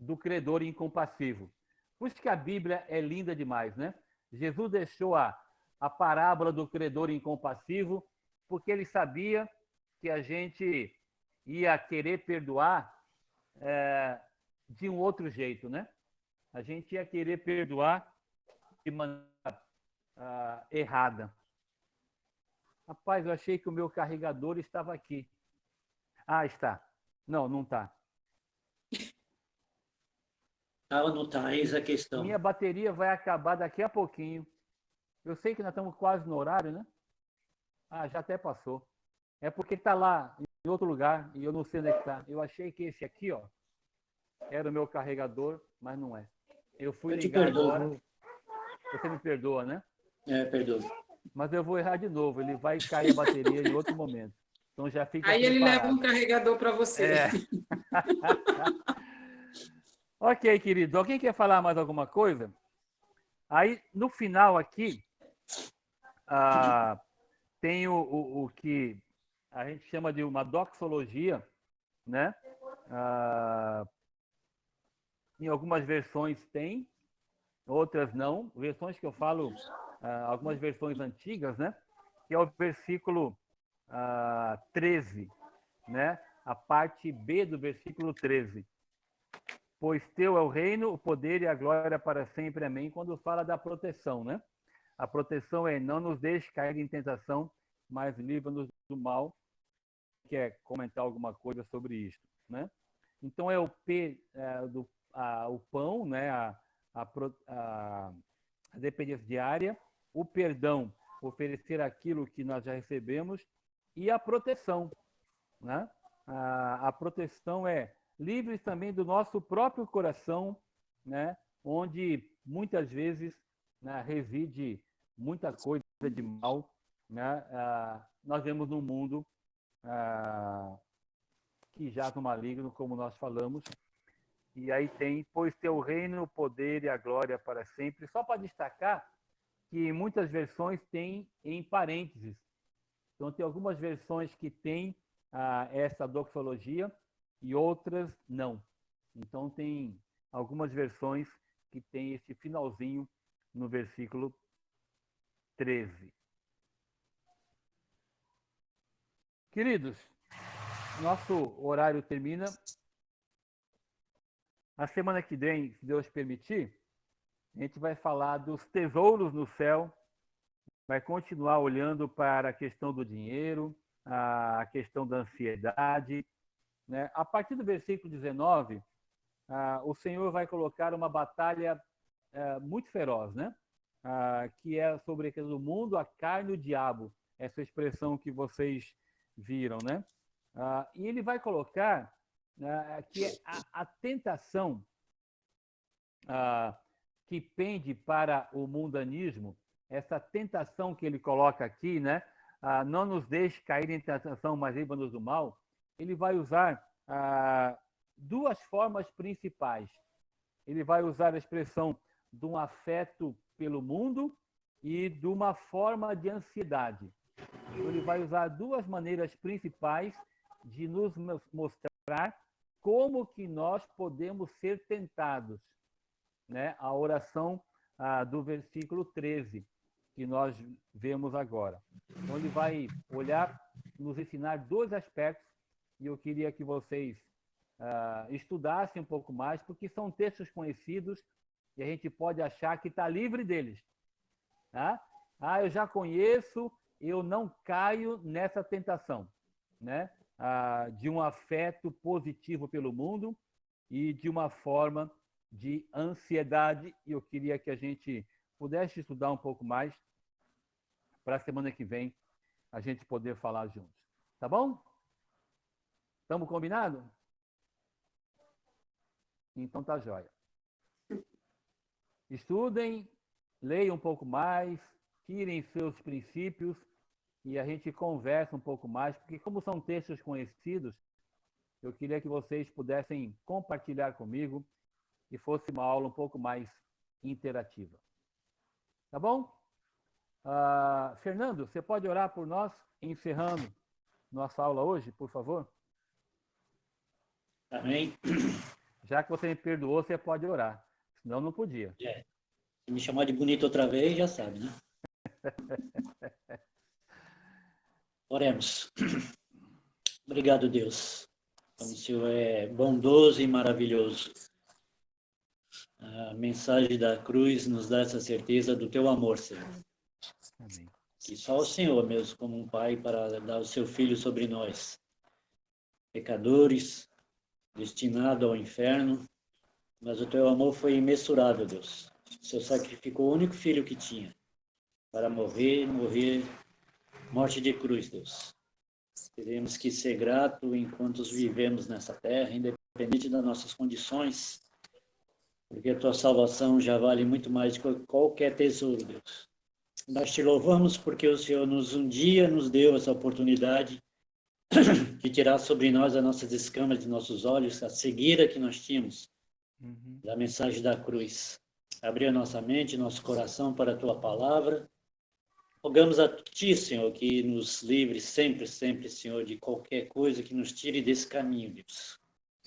do credor incompassivo. Por isso que a Bíblia é linda demais, né? Jesus deixou a parábola do credor incompassivo porque ele sabia que a gente ia querer perdoar de um outro jeito, né? a gente ia querer perdoar de maneira errada. Rapaz, eu achei que o meu carregador estava aqui. Ah, está. Não, não está. Estava no tá, eis a questão. Minha bateria vai acabar daqui a pouquinho. Eu sei que nós estamos quase no horário, né? Ah, já até passou. É porque está lá, em outro lugar, e eu não sei onde é que está. Eu achei que esse aqui, ó, era o meu carregador, mas não é. Eu fui Eu te ligar perdoo. agora. Você me perdoa, né? Perdoo. Mas eu vou errar de novo. Ele vai cair a bateria em outro momento. Então já fica Aí ele preparado. leva um carregador para você. É. Ok, querido. Alguém quer falar mais alguma coisa? Aí, no final aqui, tem o que a gente chama de uma doxologia, né? Em algumas versões tem, outras não. Versões que eu falo, algumas versões antigas, né? Que é o versículo 13, né? A parte B do versículo 13. Pois teu é o reino, o poder e a glória para sempre. Amém. Quando fala da proteção, né? A proteção é não nos deixe cair em tentação, mas livra-nos do mal. Quer comentar alguma coisa sobre isso, né? Então é o P o pão, né? A dependência diária, o perdão, oferecer aquilo que nós já recebemos, e a proteção, né? A proteção é livres também do nosso próprio coração, né? Onde muitas vezes, né, reside muita coisa de mal, né? Nós vemos num mundo que jaz no maligno, como nós falamos, e aí tem, pois teu reino, o poder e a glória para sempre. Só para destacar que muitas versões têm em parênteses. Então, tem algumas versões que têm essa doxologia e outras não. Então, tem algumas versões que têm esse finalzinho no versículo 13. Queridos, nosso horário termina. A semana que vem, se Deus permitir, a gente vai falar dos tesouros no céu, vai continuar olhando para a questão do dinheiro, a questão da ansiedade, né? A partir do versículo 19, o Senhor vai colocar uma batalha muito feroz, né? Que é sobre a questão do mundo, a carne e o diabo, essa expressão que vocês viram, né? E ele vai colocar que a tentação que pende para o mundanismo, essa tentação que ele coloca aqui, né? Não nos deixe cair em tentação, mas livra-nos do mal. Ele vai usar duas formas principais. Ele vai usar a expressão de um afeto pelo mundo e de uma forma de ansiedade. Então, ele vai usar duas maneiras principais de nos mostrar como que nós podemos ser tentados, né? A oração do versículo 13, que nós vemos agora. Então, ele vai olhar, nos ensinar dois aspectos, e eu queria que vocês estudassem um pouco mais, porque são textos conhecidos e a gente pode achar que está livre deles. Tá? Eu já conheço, eu não caio nessa tentação, né? De um afeto positivo pelo mundo e de uma forma de ansiedade, e eu queria que a gente pudesse estudar um pouco mais para a semana que vem a gente poder falar juntos. Tá bom? Estamos combinados? Então tá jóia. Estudem, leiam um pouco mais, tirem seus princípios e a gente conversa um pouco mais, porque como são textos conhecidos, eu queria que vocês pudessem compartilhar comigo e fosse uma aula um pouco mais interativa. Tá bom? Fernando, você pode orar por nós, encerrando nossa aula hoje, por favor? Amém. Já que você me perdoou, você pode orar. Senão, não podia. Se me chamar de bonito outra vez, já sabe, né? Oremos. Obrigado, Deus. Como o Senhor é bondoso e maravilhoso. a mensagem da cruz nos dá essa certeza do teu amor, Senhor. Amém. E só o Senhor mesmo, como um pai, para dar o seu filho sobre nós, pecadores, destinados ao inferno, mas o teu amor foi imensurável, Deus. O Senhor sacrificou o único filho que tinha para morrer, morte de cruz, Deus. Teremos que ser gratos enquanto vivemos nessa terra, independente das nossas condições, porque a tua salvação já vale muito mais do que qualquer tesouro, Deus. Nós te louvamos porque o Senhor um dia nos deu essa oportunidade de tirar sobre nós as nossas escamas de nossos olhos, a cegueira que nós tínhamos da mensagem da cruz. Abrir a nossa mente, nosso coração para a tua palavra. Rogamos a ti, Senhor, que nos livre sempre, sempre, Senhor, de qualquer coisa que nos tire desse caminho, Deus,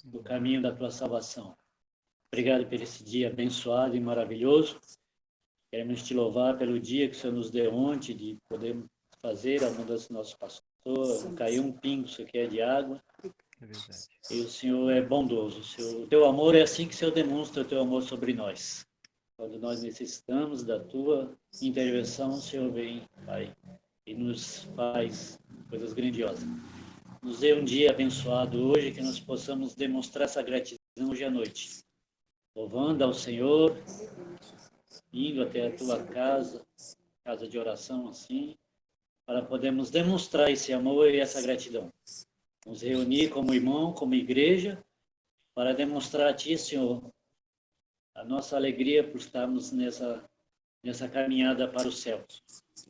do caminho da tua salvação. Obrigado por esse dia abençoado e maravilhoso. Queremos te louvar pelo dia que o Senhor nos deu ontem, de poder fazer a mudança do nosso pastor. Caiu um pingo, isso aqui é de água. É verdade. E o Senhor é bondoso. O teu amor é assim que o Senhor demonstra o teu amor sobre nós. Quando nós necessitamos da tua intervenção, o Senhor vem, Pai, e nos faz coisas grandiosas. Nos dê um dia abençoado hoje, que nós possamos demonstrar essa gratidão hoje à noite. Louvando ao Senhor, indo até a tua casa de oração assim, para podermos demonstrar esse amor e essa gratidão. Nos reunir como irmão, como igreja, para demonstrar a ti, Senhor, a nossa alegria por estarmos nessa caminhada para o céu.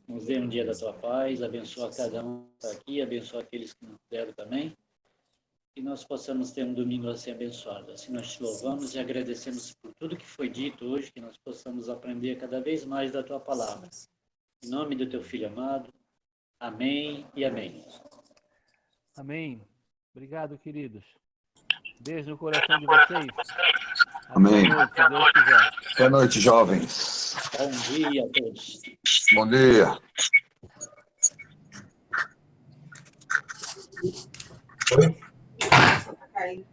Nos dê um dia da tua paz, abençoa cada um que está aqui, abençoa aqueles que não puderam também, e nós possamos ter um domingo assim abençoado. Assim nós te louvamos e agradecemos por tudo que foi dito hoje, que nós possamos aprender cada vez mais da tua palavra. Em nome do teu Filho amado, amém e amém. Amém. Obrigado, queridos. Beijo no coração de vocês. Amém. Boa noite, se Deus quiser. Boa noite, jovens. Bom dia a todos. Bom dia. Oi? Tá caindo.